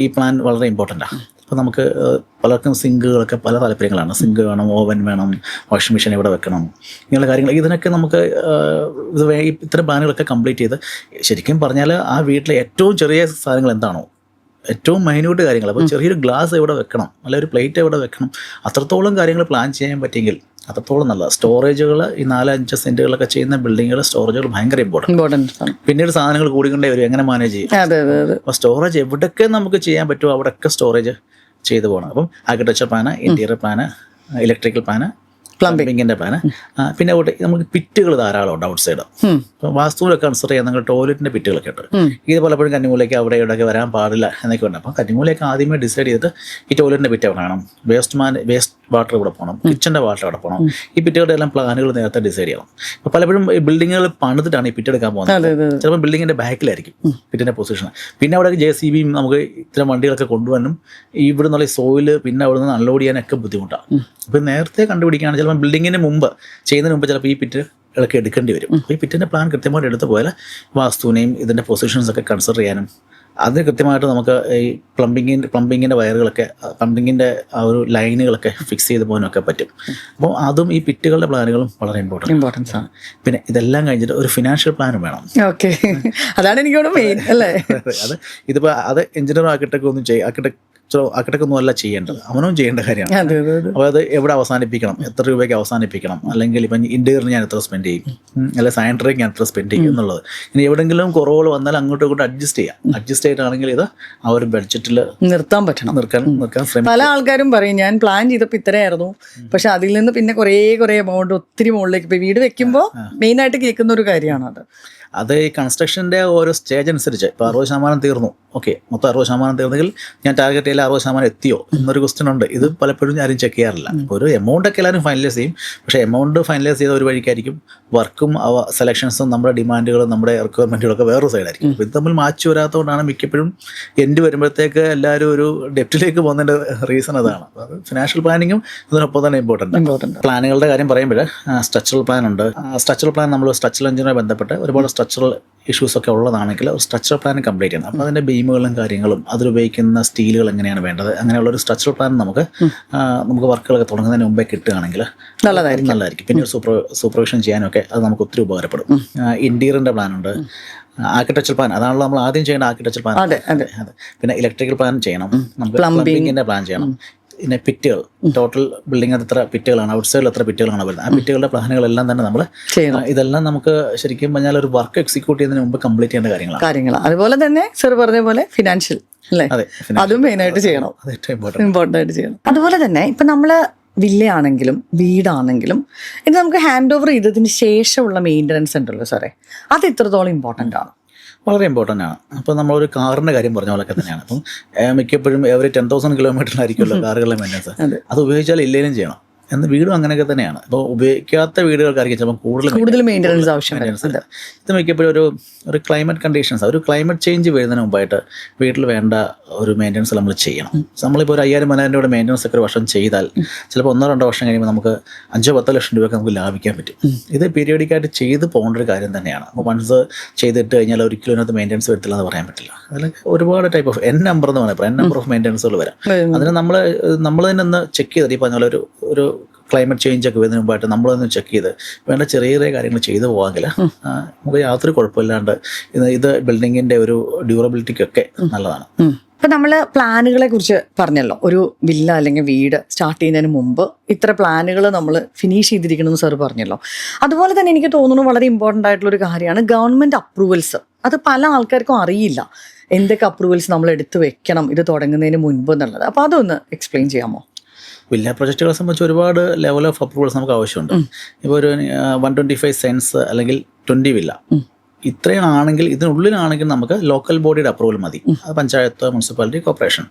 ഈ പ്ലാൻ വളരെ ഇമ്പോർട്ടൻ്റാണ്. അപ്പോൾ നമുക്ക് പലർക്കും സിങ്കുകളൊക്കെ പല താല്പര്യങ്ങളാണ്. സിങ്ക് വേണം, ഓവൻ വേണം, വാഷിംഗ് മെഷീൻ ഇവിടെ വെക്കണം, ഇങ്ങനെയുള്ള കാര്യങ്ങൾ. ഇതിനൊക്കെ നമുക്ക് ഇത്തരം പ്ലാനുകളൊക്കെ കംപ്ലീറ്റ് ചെയ്ത് ശരിക്കും പറഞ്ഞാൽ ആ വീട്ടിലെ ഏറ്റവും ചെറിയ സാധനങ്ങൾ എന്താണോ, ഏറ്റവും മൈന്യൂട്ട് കാര്യങ്ങൾ, അപ്പോൾ ചെറിയൊരു ഗ്ലാസ് എവിടെ വെക്കണം, അല്ലെങ്കിൽ ഒരു പ്ലേറ്റ് എവിടെ വെക്കണം, അത്രത്തോളം കാര്യങ്ങൾ പ്ലാൻ ചെയ്യാൻ പറ്റിയെങ്കിൽ അത്രത്തോളം നല്ല. സ്റ്റോറേജുകൾ ഈ 4-5 സെന്റുകളൊക്കെ ചെയ്യുന്ന ബിൽഡിങ്ങുകൾ സ്റ്റോറേജുകൾ ഭയങ്കര ഇമ്പോർട്ടൻറ്റ്. പിന്നീട് സാധനങ്ങൾ കൂടിക്കൊണ്ടേ വരും, എങ്ങനെ മാനേജ് ചെയ്യും. അപ്പോൾ സ്റ്റോറേജ് എവിടെയൊക്കെ നമുക്ക് ചെയ്യാൻ പറ്റുമോ അവിടെയൊക്കെ സ്റ്റോറേജ് ചെയ്തു പോകണം. അപ്പം architecture plan, interior plan, electrical plan, പ്ലംബിങ്ങിൻ്റെ പ്ലാന്. പിന്നെ നമുക്ക് പിറ്റുകൾ ധാരാളം ഉണ്ട് ഔട്ട് സൈഡ്. ഇപ്പോൾ വാസ്തുവിലൊക്കെ കൺസിഡർ ചെയ്യാൻ നിങ്ങൾ ടോയ്ലറ്റിൻ്റെ പിറ്റുകളൊക്കെ ഉണ്ട്. ഇത് പലപ്പോഴും കന്നിമൂലയ്ക്ക് അവിടെ ഇവിടെയൊക്കെ വരാൻ പാടില്ല എന്നൊക്കെ ഉണ്ട്. അപ്പം കന്നിമൂലയൊക്കെ ആദ്യമേ ഡിസൈഡ് ചെയ്തിട്ട് ഈ ടോയ്ലറ്റിൻ്റെ പിറ്റ് എവിടെ വേണം, വേസ്റ്റ് വാട്ടർ ഇവിടെ പോകണം, കിച്ചൻ്റെ വാട്ടർ ഇവിടെ പോകണം, ഈ പിറ്റുകളുടെ എല്ലാം പ്ലാനുകൾ നേരത്തെ ഡിസൈഡ് ചെയ്യണം. അപ്പോൾ പലപ്പോഴും ഈ ബിൽഡിങ്ങുകൾ പണിതിട്ടാണ് ഈ പിറ്റ് എടുക്കാൻ പോകുന്നത്. ചിലപ്പോൾ ബിൽഡിങ്ങിൻ്റെ ബാക്കിലായിരിക്കും പിറ്റിൻ്റെ പൊസിഷൻ. പിന്നെ അവിടെ JCB നമുക്ക് ഇത്തരം വണ്ടികളൊക്കെ കൊണ്ടുപോകാനും ഇവിടെ നിന്നുള്ള സോയില് പിന്നെ അവിടെ നിന്ന് അൺലോഡ് ചെയ്യാനൊക്കെ ബുദ്ധിമുട്ടാണ്. അപ്പോൾ നേരത്തെ കണ്ടുപിടിക്കുകയാണ് ചിലപ്പോൾ ബിൽഡിങ്ങിന് മുമ്പ് ചെയ്യുന്നതിന് മുമ്പ് ചിലപ്പോൾ ഈ പിറ്റ് ഇളക്കി എടുക്കേണ്ടി വരും. അപ്പോൾ ഈ പിറ്റിൻ്റെ പ്ലാൻ കൃത്യമായിട്ട് എടുത്തു പോയാൽ വാസ്തുവിനെയും ഇതിൻ്റെ പൊസിഷൻസൊക്കെ കൺസിഡർ ചെയ്യാനും അത് കൃത്യമായിട്ട് നമുക്ക് ഈ പ്ലംബിങ്ങിൻ്റെ വയറുകളൊക്കെ പ്ലംബിങ്ങിൻ്റെ ആ ഒരു ലൈനുകളൊക്കെ ഫിക്സ് ചെയ്ത് പോകാനൊക്കെ പറ്റും. അപ്പോൾ അതും ഈ പിറ്റുകളുടെ പ്ലാനുകളും വളരെ ഇമ്പോർട്ടൻസ് ആണ്. പിന്നെ ഇതെല്ലാം കഴിഞ്ഞിട്ട് ഒരു ഫിനാൻഷ്യൽ പ്ലാനും വേണം. ഓക്കെ, അതാണ് എനിക്കോട് മെയിൻ അല്ലേ. അത് ഇതിപ്പോൾ അത് എഞ്ചിനീയർ ആർക്കിടെക്റ്റൊന്നും അല്ല ചെയ്യേണ്ടത്, അവനും ചെയ്യേണ്ട കാര്യമാണ്. അപ്പോൾ അത് എവിടെ അവസാനിപ്പിക്കണം, എത്ര രൂപയ്ക്ക് അവസാനിപ്പിക്കണം, അല്ലെങ്കിൽ ഇപ്പം ഇൻറ്റീരിയറിന് ഞാൻ എത്ര സ്പെൻഡ് ചെയ്യും, അല്ലെങ്കിൽ സാനിറ്ററിക്ക് ഞാൻ എത്ര സ്പെൻഡ് ചെയ്യും എന്നുള്ളത്. ഇനി എവിടെയെങ്കിലും കുറവുകൾ വന്നാൽ അങ്ങോട്ടും ഇങ്ങോട്ടും അഡ്ജസ്റ്റ് ചെയ്തിട്ടാണെങ്കിൽ ഇത് ആ ഒരു ബഡ്ജറ്റിൽ നിർത്താൻ ശ്രമിക്കും. പല ആൾക്കാരും പറയും ഞാൻ പ്ലാൻ ചെയ്തപ്പോൾ ഇത്രയായിരുന്നു, പക്ഷെ അതിൽ നിന്ന് പിന്നെ കുറേ എമൗണ്ട് ഒത്തിരി മുകളിലേക്ക് ഇപ്പോൾ വീട് വെക്കുമ്പോൾ മെയിനായിട്ട് കേൾക്കുന്ന ഒരു കാര്യമാണ് അത്. അത് ഈ കൺസ്ട്രക്ഷൻ്റെ ഓരോ സ്റ്റേജ് അനുസരിച്ച് ഇപ്പോൾ 60% തീർന്നു, ഓക്കെ, മൊത്തം 60% തീർന്നെങ്കിൽ ഞാൻ ടാർഗറ്റ് ചെയ്യൽ 60% എത്തിയോ എന്നൊരു ക്വസ്റ്റ്യൻ ഉണ്ട്. ഇത് പലപ്പോഴും ആരും ചെക്ക് ചെയ്യാറില്ല. ഒരു എമൗണ്ടൊക്കെ എല്ലാവരും ഫൈനലൈസ് ചെയ്യും, പക്ഷേ എമൗണ്ട് ഫൈനലൈസ് ചെയ്ത ഒരു വഴിക്കായിരിക്കും വർക്കും സെലക്ഷൻസും നമ്മുടെ ഡിമാൻഡുകളും നമ്മുടെ റിക്വയർമെൻറ്റുകളൊക്കെ വേറൊരു സൈഡായിരിക്കും. അപ്പോൾ ഇത് തമ്മിൽ മാച്ച് വരാത്തതുകൊണ്ടാണ് മിക്കപ്പോഴും എൻഡ് വരുമ്പോഴത്തേക്ക് എല്ലാവരും ഒരു ഡെപ്റ്റിലേക്ക് പോകുന്നതിൻ്റെ റീസൺ അതാണ്. അത് ഫിനാൻഷ്യൽ പ്ലാനിങ്ങും ഇതിനൊപ്പം തന്നെ ഇമ്പോർട്ടൻ്റ്. പ്ലാനുകളുടെ കാര്യം പറയുമ്പോൾ സ്ട്രക്ചറൽ പ്ലാൻ ഉണ്ട്. സ്ട്രക്ചറൽ പ്ലാൻ നമ്മൾ സ്ട്രക്ചറൽ എഞ്ചിനുമായി ബന്ധപ്പെട്ട് ഒരുപാട് സ്ട്രക്ചറൽ ഇഷ്യൂസ് ഒക്കെ ഉള്ളതാണെങ്കിൽ ഒരു സ്ട്രക്ചറൽ പ്ലാൻ കംപ്ലീറ്റ് ചെയ്യണം. അപ്പോൾ അതിൻ്റെ ബീമുകളും കാര്യങ്ങളും അതിലുപയോഗിക്കുന്ന സ്റ്റീലുകൾ എങ്ങനെയാണ് വേണ്ടത്, അങ്ങനെയുള്ള ഒരു സ്ട്രക്ചറൽ പ്ലാൻ നമുക്ക് വർക്കുകളൊക്കെ തുടങ്ങുന്നതിന് മുമ്പേ കിട്ടുകയാണെങ്കിൽ നല്ലതായിരിക്കും. പിന്നെ ഒരു സൂപ്പർവിഷൻ ചെയ്യാനൊക്കെ അത് നമുക്ക് ഒത്തിരി ഉപകാരപ്പെടും. ഇൻറ്റീരിയറിൻ്റെ പ്ലാനുണ്ട്, ആർക്കിടെക്ചർ പ്ലാൻ, അതാണല്ലോ നമ്മൾ ആദ്യം ചെയ്യേണ്ട ആർക്കിടെക്ചർ പ്ലാൻ. അതെ. പിന്നെ ഇലക്ട്രിക്കൽ പ്ലാൻ ചെയ്യണം, നമുക്ക് പ്ലംബിങ്ങിൻ്റെ പ്ലാൻ ചെയ്യണം. പിന്നെ പിറ്റുകൾ, ടോട്ടൽ ബിൽഡിങ്ങിനകത്ത് എത്ര പിറ്റുകളാണ്, ഔട്ട് സൈഡിൽ എത്ര പിറ്റുകളാണ് വരുന്നത്, ആ പിറ്റുകളുടെ പ്ലാനുകളെല്ലാം തന്നെ നമ്മൾ ഇതെല്ലാം നമുക്ക് ശരിക്കും പറഞ്ഞാൽ ഒരു വർക്ക് എക്സിക്യൂട്ട് ചെയ്യുന്നതിന് മുമ്പ് കംപ്ലീറ്റ് ചെയ്യേണ്ട കാര്യങ്ങളാണ്. അതുപോലെ തന്നെ സർ പറഞ്ഞ പോലെ ഫിനാൻഷ്യൽ അല്ലേ, അതും മെയിനായിട്ട് ചെയ്യണം, ഇമ്പോർട്ടൻ്റ് ആയിട്ട് ചെയ്യണം. അതുപോലെ തന്നെ ഇപ്പം നമ്മൾ വില്ലയാണെങ്കിലും വീടാണെങ്കിലും ഇത് നമുക്ക് ഹാൻഡ് ഓവർ ചെയ്തതിന് ശേഷമുള്ള മെയിൻ്റനൻസ് ഉണ്ടല്ലോ സാറേ, അത് എത്രത്തോളം ഇമ്പോർട്ടൻ്റ് ആണ്? വളരെ ഇമ്പോർട്ടൻ്റ് ആണ്. അപ്പോൾ നമ്മളൊരു കാറിൻ്റെ കാര്യം പറഞ്ഞ പോലെയൊക്കെ തന്നെയാണ്. അപ്പം മിക്കപ്പോഴും എവറി 10,000 കിലോമീറ്ററിലായിരിക്കുമല്ലോ കാറുകളുടെ മെയിൻ്റനൻസ്. അത് ഉപയോഗിച്ചാൽ ഇല്ലെങ്കിലും ചെയ്യണം. എന്ന് വീടും അങ്ങനെയൊക്കെ തന്നെയാണ്. അപ്പോൾ ഉപയോഗിക്കാത്ത വീടുകൾക്കായിരിക്കും ചിലപ്പോൾ കൂടുതൽ മെയിൻ്റനൻസ് ആവശ്യം. ഇത് മിക്കപ്പോഴും ഒരു ക്ലൈമറ്റ് കണ്ടീഷൻസ്, ഒരു ക്ലൈമറ്റ് ചേഞ്ച് വരുന്നതിന് മുമ്പായിട്ട് വീട്ടിൽ വേണ്ട ഒരു മെയിൻ്റനൻസ് നമ്മൾ ചെയ്യണം. നമ്മളിപ്പോൾ ഒരു 5,000-10,000 രൂപയുടെ മെയിൻ്റനൻസ് ഒക്കെ ഒരു വർഷം ചെയ്താൽ ചിലപ്പോൾ 1-2 വർഷം കഴിയുമ്പോൾ നമുക്ക് 5-10 ലക്ഷം രൂപയൊക്കെ നമുക്ക് ലാഭിക്കാൻ പറ്റും. ഇത് പീരിയോഡിക്കായിട്ട് ചെയ്ത് പോകേണ്ട ഒരു കാര്യം തന്നെയാണ്. അപ്പോൾ വൺസ് ചെയ്തിട്ട് കഴിഞ്ഞാൽ ഒരിക്കലും അതിനകത്ത് മെയിൻ്റനൻസ് വരത്തില്ല എന്ന് പറയാൻ പറ്റില്ല. അതിൽ ഒരുപാട് ടൈപ്പ് ഓഫ് നമ്പർ എന്ന് പറയുമ്പോൾ നമ്പർ ഓഫ് മെയിൻ്റനൻസുകൾ വരാം. അതിന് നമ്മൾ തന്നെ ഒന്ന് ചെക്ക് ചെയ്തിട്ട് ഈ പറഞ്ഞ പോലെ ഒരു ക്ലൈമറ്റ് ചേഞ്ച് ഒക്കെ വരുന്നതിന് മുമ്പായിട്ട് നമ്മളൊന്ന് ചെക്ക് ചെയ്ത് വേണ്ട ചെറിയ ചെറിയ കാര്യങ്ങൾ ചെയ്തു പോകാമെങ്കിൽ നമുക്ക് യാതൊരു കുഴപ്പമില്ലാണ്ട് ഇത് ബിൽഡിങ്ങിൻ്റെ ഒരു ഡ്യൂറബിലിറ്റിക്കൊക്കെ നല്ലതാണ്. ഇപ്പം നമ്മൾ പ്ലാനുകളെ കുറിച്ച് പറഞ്ഞല്ലോ, ഒരു വില്ല അല്ലെങ്കിൽ വീട് സ്റ്റാർട്ട് ചെയ്യുന്നതിന് മുമ്പ് ഇത്ര പ്ലാനുകൾ നമ്മൾ ഫിനിഷ് ചെയ്തിരിക്കണമെന്ന് സാർ പറഞ്ഞല്ലോ. അതുപോലെ തന്നെ എനിക്ക് തോന്നുന്നു വളരെ ഇമ്പോർട്ടൻ്റ് ആയിട്ടുള്ളൊരു കാര്യമാണ് ഗവൺമെൻറ് അപ്രൂവൽസ്. അത് പല ആൾക്കാർക്കും അറിയില്ല എന്തൊക്കെ അപ്രൂവൽസ് നമ്മൾ എടുത്ത് വെക്കണം ഇത് തുടങ്ങുന്നതിന് മുൻപ് എന്നുള്ളത്. അപ്പോൾ അതൊന്ന് എക്സ്പ്ലെയിൻ ചെയ്യാമോ? വില്ല പ്രൊജക്റ്റുകളെ സംബന്ധിച്ച് ഒരുപാട് ലെവൽ ഓഫ് അപ്രൂവൽസ് നമുക്ക് ആവശ്യമുണ്ട്. ഇപ്പോൾ ഒരു 125 സെൻസ് അല്ലെങ്കിൽ 20 വില്ല ഇത്രയാണെങ്കിൽ ഇതിനുള്ളിലാണെങ്കിൽ നമുക്ക് ലോക്കൽ ബോഡിയുടെ അപ്രൂവൽ മതി. അത് പഞ്ചായത്ത്, മുനിസിപ്പാലിറ്റി, കോർപ്പറേഷൻ.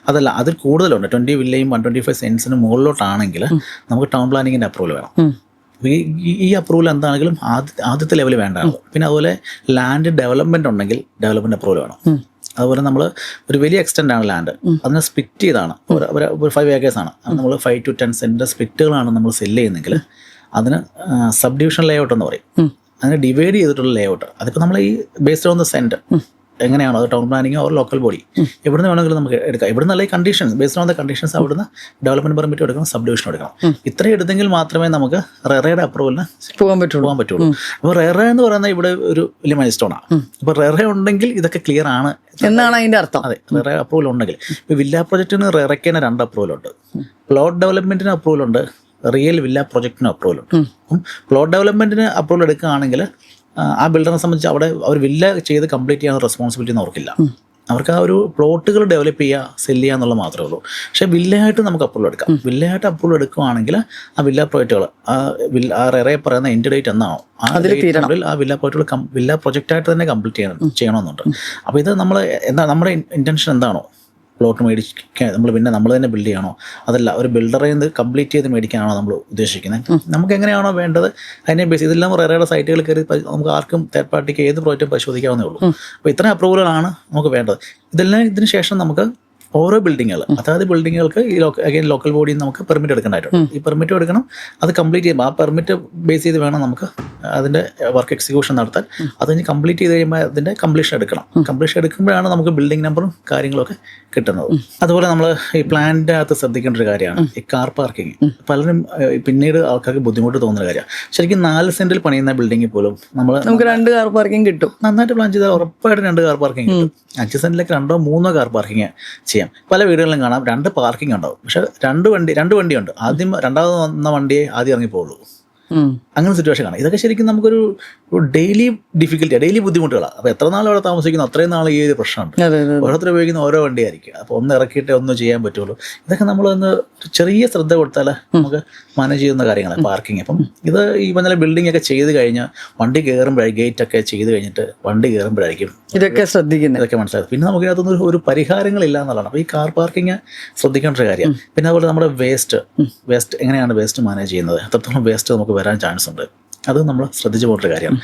അതല്ല, അതിൽ കൂടുതലുണ്ട്. 20 വില്ലയും 125 സെൻസിന് മുകളിലോട്ടാണെങ്കിൽ നമുക്ക് ടൗൺ പ്ലാനിങ്ങിൻ്റെ അപ്രൂവൽ വേണം. ഈ അപ്രൂവൽ എന്താണെങ്കിലും ആദ്യത്തെ ലെവൽ വേണ്ടതാണ്. പിന്നെ അതുപോലെ ലാൻഡ് ഡെവലപ്മെൻറ്റ് ഉണ്ടെങ്കിൽ ഡെവലപ്മെൻറ്റ് അപ്രൂവൽ വേണം. അതുപോലെ നമ്മൾ ഒരു വലിയ എക്സ്റ്റെൻഡ് ആണ് ലാൻഡ്, അതിനെ സ്പ്ലിറ്റ് ചെയ്താണ്, ഒരു 5 ഏക്കേഴ്സ് ആണ്, നമ്മൾ 5 to 10 സെൻറ്റ് സ്പ്ലിറ്റുകളാണ് നമ്മൾ സെല്ല് ചെയ്യുന്നെങ്കിൽ അതിന് സബ് ഡിവിഷൻ ലേഔട്ട് എന്ന് പറയും. അതിനെ ഡിവൈഡ് ചെയ്തിട്ടുള്ള ലേഔട്ട്. അതിപ്പോൾ നമ്മൾ ഈ ബേസ്ഡ് ഓൺ ദ സെൻറ്റ് എങ്ങനെയാണോ, അത് town planning or local body എവിടുന്ന് വേണമെങ്കിലും നമുക്ക് എടുക്കാം. ഇവിടെ നല്ല conditions based on the conditions അവിടുന്ന് ഡെവലപ്മെന്റ് പെർമിറ്റ് എടുക്കണം, സബ് ഡിവിഷൻ എടുക്കണം. ഇത്രയും എടുത്തെങ്കിൽ മാത്രമേ നമുക്ക് റെറയുടെ അപ്രൂവലിന് പോകാൻ പറ്റുള്ളൂ. അപ്പോൾ റെറ എന്ന് പറയുന്നത് ഇവിടെ ഒരു വലിയ മൈൽസ്റ്റോണാണ്. അപ്പോൾ റെറ ഉണ്ടെങ്കിൽ ഇതൊക്കെ ക്ലിയർ ആണ് എന്നാണ് അതിൻ്റെ അർത്ഥം. അതെ, റെറ അപ്രൂവൽ ഉണ്ടെങ്കിൽ. ഇപ്പോൾ വില്ല പ്രൊജക്റ്റിന് റെറയ്ക്ക് തന്നെ 2 അപ്രൂവലുണ്ട്. പ്ലോട്ട് ഡെവലപ്മെന്റിന് അപ്രൂവലുണ്ട്, റിയൽ വില്ല പ്രൊജക്റ്റിന് അപ്രൂവലുണ്ട്. പ്ലോട്ട് ഡെവലപ്മെന്റിന് അപ്രൂവൽ എടുക്കുകയാണെങ്കിൽ ആ ബിൽഡറിനെ സംബന്ധിച്ച് അവിടെ അവർ വില്ല ചെയ്ത് കംപ്ലീറ്റ് ചെയ്യാൻ റെസ്പോൺസിബിലിറ്റി ഒന്നും അവർക്കില്ല. അവർക്ക് ആ ഒരു പ്ലോട്ടുകൾ ഡെവലപ്പ് ചെയ്യുക, സെല് ചെയ്യുക എന്നുള്ളത് മാത്രമേ ഉള്ളൂ. പക്ഷേ വില്ലയായിട്ട് നമുക്ക് അപ്രൂവൽ എടുക്കാം. വില്ലയായിട്ട് അപ്രൂവൽ എടുക്കുകയാണെങ്കിൽ ആ വില്ല പ്രോജക്റ്റുകൾ ആ റെറേ പറയുന്ന എൻഡ് ഡേറ്റ് എന്നാണോ ആ വില്ല പ്രോജക്റ്റുകൾ വില്ല പ്രൊജക്റ്റായിട്ട് തന്നെ കംപ്ലീറ്റ് ചെയ്യണമെന്നുണ്ട്. അപ്പോൾ ഇത് നമ്മൾ നമ്മുടെ ഇൻറ്റൻഷൻ എന്താണോ, പ്ലോട്ട് മേടിക്കാൻ നമ്മൾ തന്നെ ബിൽഡ് ചെയ്യണോ, അതല്ല ഒരു ബിൽഡറെ നിന്ന് കംപ്ലീറ്റ് ചെയ്ത് മേടിക്കാനാണോ നമ്മൾ ഉദ്ദേശിക്കുന്നത്, നമുക്ക് എങ്ങനെയാണോ വേണ്ടത് അതിനെ ബേസ് ഇതെല്ലാം റെറയുടെ സൈറ്റുകൾ കയറി നമുക്ക് ആർക്കും തേർഡ് പാർട്ടിക്ക് ഏത് പ്രോജക്റ്റും പരിശോധിക്കാവുന്നേ ഉള്ളൂ. അപ്പോൾ ഇത്രയും അപ്രൂവലുകളാണ് നമുക്ക് വേണ്ടത്. ഇതിന് ശേഷം നമുക്ക് ഓരോ ബിൽഡിങ്ങുകൾ, അതായത് ബിൽഡിങ്ങുകൾക്ക് ഈ ലോക്കൽ ബോഡിയിൽ നിന്ന് നമുക്ക് പെർമിറ്റ് എടുക്കേണ്ടതായിട്ടുണ്ട്. ഈ പെർമിറ്റ് എടുക്കണം, അത് കംപ്ലീറ്റ് ചെയ്യുമ്പോൾ ആ പെർമിറ്റ് ബേസ് ചെയ്ത് വേണം നമുക്ക് അതിൻ്റെ വർക്ക് എക്സിക്യൂഷൻ നടത്താൻ. അത് കഴിഞ്ഞ് കംപ്ലീറ്റ് ചെയ്ത് കഴിയുമ്പോൾ അതിൻ്റെ കംപ്ലീഷൻ എടുക്കണം. കംപ്ലീഷൻ എടുക്കുമ്പോഴാണ് നമുക്ക് ബിൽഡിംഗ് നമ്പറും കാര്യങ്ങളൊക്കെ കിട്ടുന്നത്. അതുപോലെ നമ്മൾ ഈ പ്ലാനിൻ്റെ അകത്ത് ശ്രദ്ധിക്കേണ്ട ഒരു കാര്യമാണ് ഈ കാർ പാർക്കിംഗ്. പലരും പിന്നീട് ആൾക്കാർക്ക് ബുദ്ധിമുട്ട് തോന്നുന്ന കാര്യമാണ്. ശരിക്കും 4 സെന്റിൽ പണിയുന്ന ബിൽഡിങ്ങിൽ പോലും നമുക്ക് 2 കാർ പാർക്കിംഗ് കിട്ടും. നന്നായിട്ട് പ്ലാൻ ചെയ്താൽ ഉറപ്പായിട്ട് 2 കാർ പാർക്കിംഗ് കിട്ടും. 5 സെന്റിലേക്ക് 2 3 കാർ പാർക്കിംഗ് ചെയ്യാം. പല വീടുകളിലും കാണാം 2 പാർക്കിംഗ് ഉണ്ടാവും, പക്ഷെ 2 വണ്ടിയുണ്ട്. ആദ്യം രണ്ടാമത് വന്ന വണ്ടിയെ ആദ്യം ഇറങ്ങിപ്പോളൂ. അങ്ങനെ സിറ്റുവേഷൻ കാണാം. ഇതൊക്കെ ശരിക്കും നമുക്കൊരു ഡെയിലി ഡിഫിക്കൽറ്റിയാണ്, ഡെയിലി ബുദ്ധിമുട്ടുകളാണ്. അപ്പോൾ എത്ര നാൾ അവിടെ താമസിക്കുന്നു അത്രയും നാൾ ഈ ഒരു പ്രശ്നമുണ്ട്. ഓരോരുത്തർ ഉപയോഗിക്കുന്ന ഓരോ വണ്ടിയായിരിക്കും. അപ്പോൾ ഒന്ന് ഇറക്കിയിട്ടേ ഒന്നും ചെയ്യാൻ പറ്റുള്ളൂ. ഇതൊക്കെ നമ്മളൊന്ന് ചെറിയ ശ്രദ്ധ കൊടുത്താൽ നമുക്ക് മാനേജ് ചെയ്യുന്ന കാര്യങ്ങളാണ് പാർക്കിംഗ്. അപ്പം ഇത് ഈ പറഞ്ഞ ബിൽഡിംഗ് ഒക്കെ ചെയ്ത് കഴിഞ്ഞാൽ വണ്ടി കയറുമ്പോഴായിരിക്കും, ഗേറ്റ് ഒക്കെ ചെയ്ത് കഴിഞ്ഞിട്ട് വണ്ടി കയറുമ്പോഴായിരിക്കും ഇതൊക്കെ ശ്രദ്ധിക്കുന്നത്, ഇതൊക്കെ മനസ്സിലാക്കും. പിന്നെ നമുക്ക് ഇതിനകത്തൊന്നും ഒരു പരിഹാരങ്ങളില്ല എന്നുള്ളതാണ്. അപ്പോൾ ഈ കാർ പാർക്കിംഗ് ശ്രദ്ധിക്കേണ്ട ഒരു കാര്യം. പിന്നെ അതുപോലെ നമ്മുടെ വേസ്റ്റ് എങ്ങനെയാണ് വേസ്റ്റ് മാനേജ് ചെയ്യുന്നത്, എത്രത്തോളം വേസ്റ്റ് നമുക്ക് വരാൻ ചാൻസ് ഉണ്ട്, അത് നമ്മൾ ശ്രദ്ധിച്ചു പോകേണ്ട കാര്യമാണ്.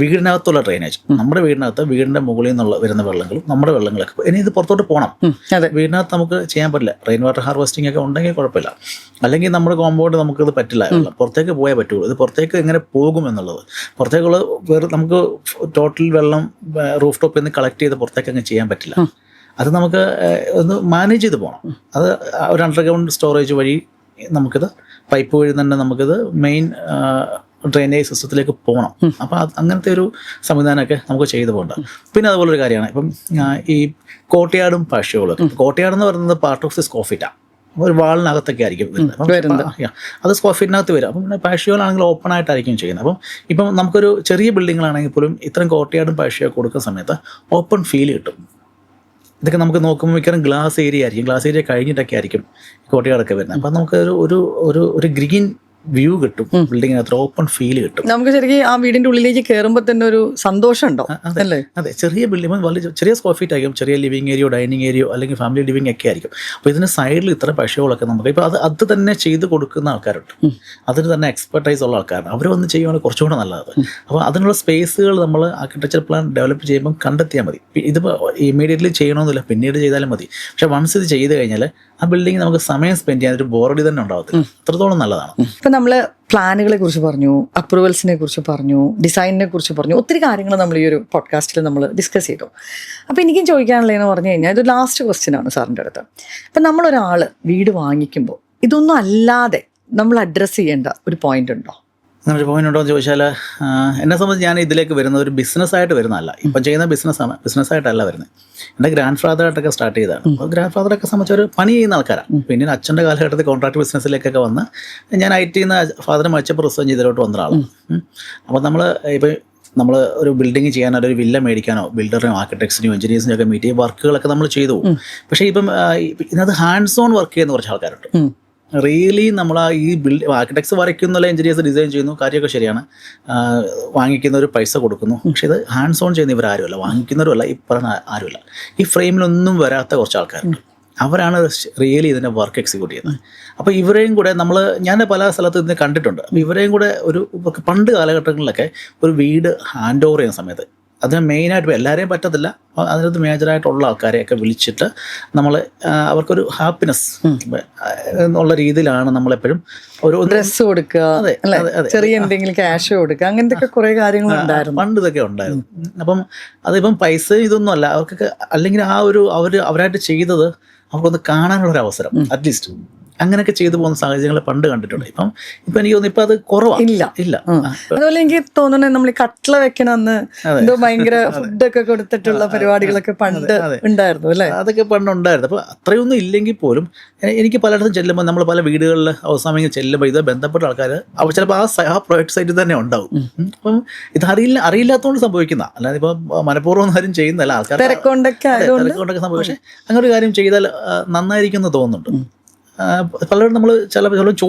വീടിനകത്തുള്ള ഡ്രെയിനേജ്, നമ്മുടെ വീടിൻ്റെ മുകളിൽ നിന്നുള്ള വരുന്ന വെള്ളങ്ങളും നമ്മുടെ വെള്ളങ്ങളൊക്കെ ഇനി ഇത് പുറത്തോട്ട് പോകണം. വീടിനകത്ത് നമുക്ക് ചെയ്യാൻ പറ്റില്ല. റെയിൻ വാട്ടർ ഹാർവെസ്റ്റിംഗ് ഒക്കെ ഉണ്ടെങ്കിൽ കുഴപ്പമില്ല. അല്ലെങ്കിൽ നമ്മുടെ കോമ്പൗണ്ട് നമുക്കിത് പറ്റില്ല, പുറത്തേക്ക് പോയേ പറ്റുള്ളൂ. ഇത് പുറത്തേക്ക് എങ്ങനെ പോകും എന്നുള്ളത്, പുറത്തേക്കുള്ള നമുക്ക് ടോട്ടൽ വെള്ളം റൂഫ് ടോപ്പിൽ നിന്ന് കളക്ട് ചെയ്ത് പുറത്തേക്ക് അങ്ങ് ചെയ്യാൻ പറ്റില്ല. അത് നമുക്ക് ഒന്ന് മാനേജ് ചെയ്ത് പോകണം. അത് ഒരു അണ്ടർഗ്രൗണ്ട് സ്റ്റോറേജ് വഴി നമുക്കിത് പൈപ്പ് വഴി തന്നെ നമുക്കിത് മെയിൻ ഡ്രെയിനേജ് സിസ്റ്റത്തിലേക്ക് പോകണം. അപ്പോൾ അങ്ങനത്തെ ഒരു സംവിധാനമൊക്കെ നമുക്ക് ചെയ്തു പോകണ്ട. പിന്നെ അതുപോലൊരു കാര്യമാണ് ഇപ്പം ഈ കോട്ടയാടും പശുകളും. കോട്ടയാട് എന്ന് പറയുന്നത് പാർട്ട് ഓഫ് ദി സ്കോഫിറ്റാണ്, ഒരു വാളിനകത്തൊക്കെ ആയിരിക്കും വരുന്നത്. അത് സ്ക്വയർ ഫീറ്റിനകത്ത് വരും. അപ്പം പാഷ്യോലാണെങ്കിൽ ഓപ്പൺ ആയിട്ടായിരിക്കും ചെയ്യുന്നത്. അപ്പം ഇപ്പം നമുക്കൊരു ചെറിയ ബിൽഡിങ്ങുകളാണെങ്കിൽ പോലും ഇത്തരം കോട്ടയാടും പാഷ്യോ കൊടുക്കുന്ന സമയത്ത് ഓപ്പൺ ഫീൽ കിട്ടും. ഇതൊക്കെ നമുക്ക് നോക്കുമ്പോൾ മിക്കവാറും ഗ്ലാസ് ഏരിയ ആയിരിക്കും, ഗ്ലാസ് ഏരിയ കഴിഞ്ഞിട്ടൊക്കെ ആയിരിക്കും കോട്ടയാടൊക്കെ വരുന്നത്. അപ്പം നമുക്ക് ഒരു ഗ്രീൻ വ്യൂ കിട്ടും, ബിൽഡിങ്ങിനകത്ത് ഓപ്പൺ ഫീൽ കിട്ടും. നമുക്ക് ശരിക്കും ആ വീടിന്റെ ഉള്ളിലേക്ക് കയറുമ്പോൾ തന്നെ ഒരു സന്തോഷം ഉണ്ടാവും. അതെ, ചെറിയ ബിൽഡിംഗ് വളരെ ചെറിയ സ്ക്വയർ ഫീറ്റ് ആയിരിക്കും, ചെറിയ ലിവിംഗ് ഏരിയോ ഡൈനിങ് ഏരിയോ അല്ലെങ്കിൽ ഫാമിലി ലിവിംഗ് ഒക്കെ ആയിരിക്കും. അപ്പോൾ ഇതിന് സൈഡിൽ ഇത്ര പശുകളൊക്കെ നമുക്ക് ഇപ്പോൾ അത് തന്നെ ചെയ്ത് കൊടുക്കുന്ന ആൾക്കാരുണ്ട്, അതിന് തന്നെ എക്സ്പെർട്ടൈസ് ഉള്ള ആൾക്കാരാണ്. അവർ വന്ന് ചെയ്യുവാണെങ്കിൽ കുറച്ചുകൂടെ നല്ലത്. അപ്പോൾ അതിനുള്ള സ്പേസുകൾ നമ്മൾ ആർക്കിടെക്ചർ പ്ലാൻ ഡെവലപ്പ് ചെയ്യുമ്പോൾ കണ്ടെത്തിയാൽ മതി. ഇതിപ്പോൾ ഇമ്മീഡിയറ്റ്ലി ചെയ്യണമെന്നില്ല, പിന്നീട് ചെയ്താലും മതി. പക്ഷേ വൺസ് ഇത് ചെയ്ത് കഴിഞ്ഞാൽ ആ ബിൽഡിംഗ് നമുക്ക് സമയം സ്പെൻഡ് ചെയ്യാൻ ഒരു ബോറടി തന്നെ ഉണ്ടാവത്തില്ല. അത്രത്തോളം നല്ലതാണ്. ഇപ്പം നമ്മൾ പ്ലാനുകളെ കുറിച്ച് പറഞ്ഞു, അപ്രൂവൽസിനെ കുറിച്ച് പറഞ്ഞു, ഡിസൈനിനെ കുറിച്ച് പറഞ്ഞു, ഒത്തിരി കാര്യങ്ങൾ നമ്മൾ ഈ ഒരു പോഡ്കാസ്റ്റിൽ നമ്മൾ ഡിസ്കസ് ചെയ്തു. അപ്പോൾ എനിക്കും ചോദിക്കാനുള്ളതെന്ന് പറഞ്ഞു കഴിഞ്ഞാൽ ഇത് ലാസ്റ്റ് ക്വസ്റ്റ്യൻ ആണ് സാറിൻ്റെ അടുത്ത്. അപ്പം നമ്മളൊരാൾ വീട് വാങ്ങിക്കുമ്പോൾ ഇതൊന്നും അല്ലാതെ നമ്മൾ അഡ്രസ്സ് ചെയ്യേണ്ട ഒരു പോയിന്റ് ഉണ്ടോ? അങ്ങനൊരു പോയിന്റ് ഉണ്ടോ എന്ന് ചോദിച്ചാൽ, എന്നെ സംബന്ധിച്ച് ഞാൻ ഇതിലേക്ക് വരുന്നത് ഒരു ബിസിനസ്സായിട്ട് വരുന്നതല്ല. ഇപ്പം ചെയ്യുന്ന ബിസിനസ്സായിട്ടല്ല വരുന്നത്. എൻ്റെ ഗ്രാൻഡ് ഫാദറായിട്ടൊക്കെ സ്റ്റാർട്ട് ചെയ്തതാണ്. അപ്പോൾ ഗ്രാൻഡ് ഫാദറൊക്കെ സംബന്ധിച്ച് ഒരു പണി ചെയ്യുന്ന ആൾക്കാരാണ്. പിന്നെ അച്ഛൻ്റെ കാലഘട്ടത്തിൽ കോൺട്രാക്ട് ബിസിനസ്സിലേക്കൊക്കെ വന്ന് ഞാൻ IT ഫാദർ മരിച്ചപ്പോൾ റിസൈൻ ചെയ്തതിലോട്ട് വന്ന ഒരാളാണ്. അപ്പോൾ നമ്മൾ ഒരു ബിൽഡിംഗ് ചെയ്യാനോ ഒരു വില്ല മേടിക്കാനോ ബിൽഡറിനോ ആർക്കിടെക്ട്സിനെയോ എഞ്ചിനീയേഴ്സിനെയോ ഒക്കെ മീറ്റ് വർക്കുകളൊക്കെ നമ്മൾ ചെയ്തു പോകും. പക്ഷേ ഇപ്പം ഇതിനകത്ത് ഹാൻഡ്സ് ഓൺ വർക്ക് ചെയ്യുന്ന കുറച്ച് ആൾക്കാരുണ്ട്. റിയലി നമ്മൾ ഈ ആർക്കിടെക്ട്സ് വരയ്ക്കുന്നുള്ള എഞ്ചിനീയേഴ്സ് ഡിസൈൻ ചെയ്യുന്നു, കാര്യമൊക്കെ ശരിയാണ്, വാങ്ങിക്കുന്നവർ പൈസ കൊടുക്കുന്നു. പക്ഷേ ഇത് ഹാൻഡ്സ് ഓൺ ചെയ്യുന്ന ഇവരാരുമല്ല, വാങ്ങിക്കുന്നവരുമല്ല, ഈ പറഞ്ഞ ആരുമല്ല. ഈ ഫ്രെയിമിലൊന്നും വരാത്ത കുറച്ച് ആൾക്കാരുണ്ട്. അവരാണ് റിയലി ഇതിൻ്റെ വർക്ക് എക്സിക്യൂട്ട് ചെയ്യുന്നത്. അപ്പോൾ ഇവരെയും കൂടെ ഞാൻ പല സ്ഥലത്ത് ഇതിനെ കണ്ടിട്ടുണ്ട്. അപ്പോൾ ഇവരെയും കൂടെ പണ്ട് കാലഘട്ടങ്ങളിലൊക്കെ ഒരു വീട് ഹാൻഡ് ഓവർ ചെയ്യുന്ന സമയത്ത് അതിന് മെയിനായിട്ട് എല്ലാവരെയും പറ്റത്തില്ല, അതിനകത്ത് മേജറായിട്ടുള്ള ആൾക്കാരെയൊക്കെ വിളിച്ചിട്ട് നമ്മൾ അവർക്കൊരു ഹാപ്പിനെസ് എന്നുള്ള രീതിയിലാണ് നമ്മളെപ്പോഴും ഒരു ഡ്രസ്സ് കൊടുക്കുക, ചെറിയ എന്തെങ്കിലും ക്യാഷ് കൊടുക്കുക, അങ്ങനത്തെ കുറേ കാര്യങ്ങളുണ്ടായിരുന്നു പണ്ട്. ഇതൊക്കെ ഉണ്ടായിരുന്നു. അപ്പം അതിപ്പം പൈസ ഇതൊന്നും അല്ല അവർക്കൊക്കെ, അല്ലെങ്കിൽ അവരായിട്ട് ചെയ്തത് അവർക്കൊന്ന് കാണാനുള്ളൊരു അവസരം അറ്റ്ലീസ്റ്റ് അങ്ങനെയൊക്കെ ചെയ്തു പോകുന്ന സാഹചര്യങ്ങൾ പണ്ട് കണ്ടിട്ടുണ്ട്. ഇപ്പം എനിക്ക് തോന്നുന്നു ഇപ്പം അത് കുറവാണ്. ഇല്ല. അതുപോലെ എനിക്ക് തോന്നുന്നത് നമ്മൾ ഈ കട്ട്ല വെക്കണമെന്ന് എന്തോ ഭയങ്കര ഫുഡൊക്കെ കൊടുത്തിട്ടുള്ള പരിപാടികളൊക്കെ പണ്ട് ഉണ്ടായിരുന്നു അല്ലേ? അതൊക്കെ പണ്ട് ഉണ്ടായിരുന്നു. അപ്പോൾ അത്രയൊന്നും ഇല്ലെങ്കിൽ പോലും എനിക്ക് പലയിടത്തും ചെല്ലുമ്പോൾ നമ്മൾ പല വീടുകളിൽ അവസാനം ചെല്ലുമ്പോൾ ഇത് ബന്ധപ്പെട്ട ആൾക്കാർ അവർ ചിലപ്പോൾ ആ പ്രൊജക്ട് സൈറ്റിൽ തന്നെ ഉണ്ടാവും. അപ്പം ഇത് അറിയില്ലാത്തതുകൊണ്ട് സംഭവിക്കുന്ന, അല്ലാതെ ഇപ്പം മനഃപൂർവ്വം ആരും ചെയ്യുന്നതല്ല. ആൾക്കാർ തിരക്കൊണ്ടൊക്കെ സംഭവിക്കും. പക്ഷേ അങ്ങനെ ഒരു കാര്യം ചെയ്താൽ നന്നായിരിക്കും എന്ന് തോന്നുന്നുണ്ട്. പലരും ചിലപ്പോൾ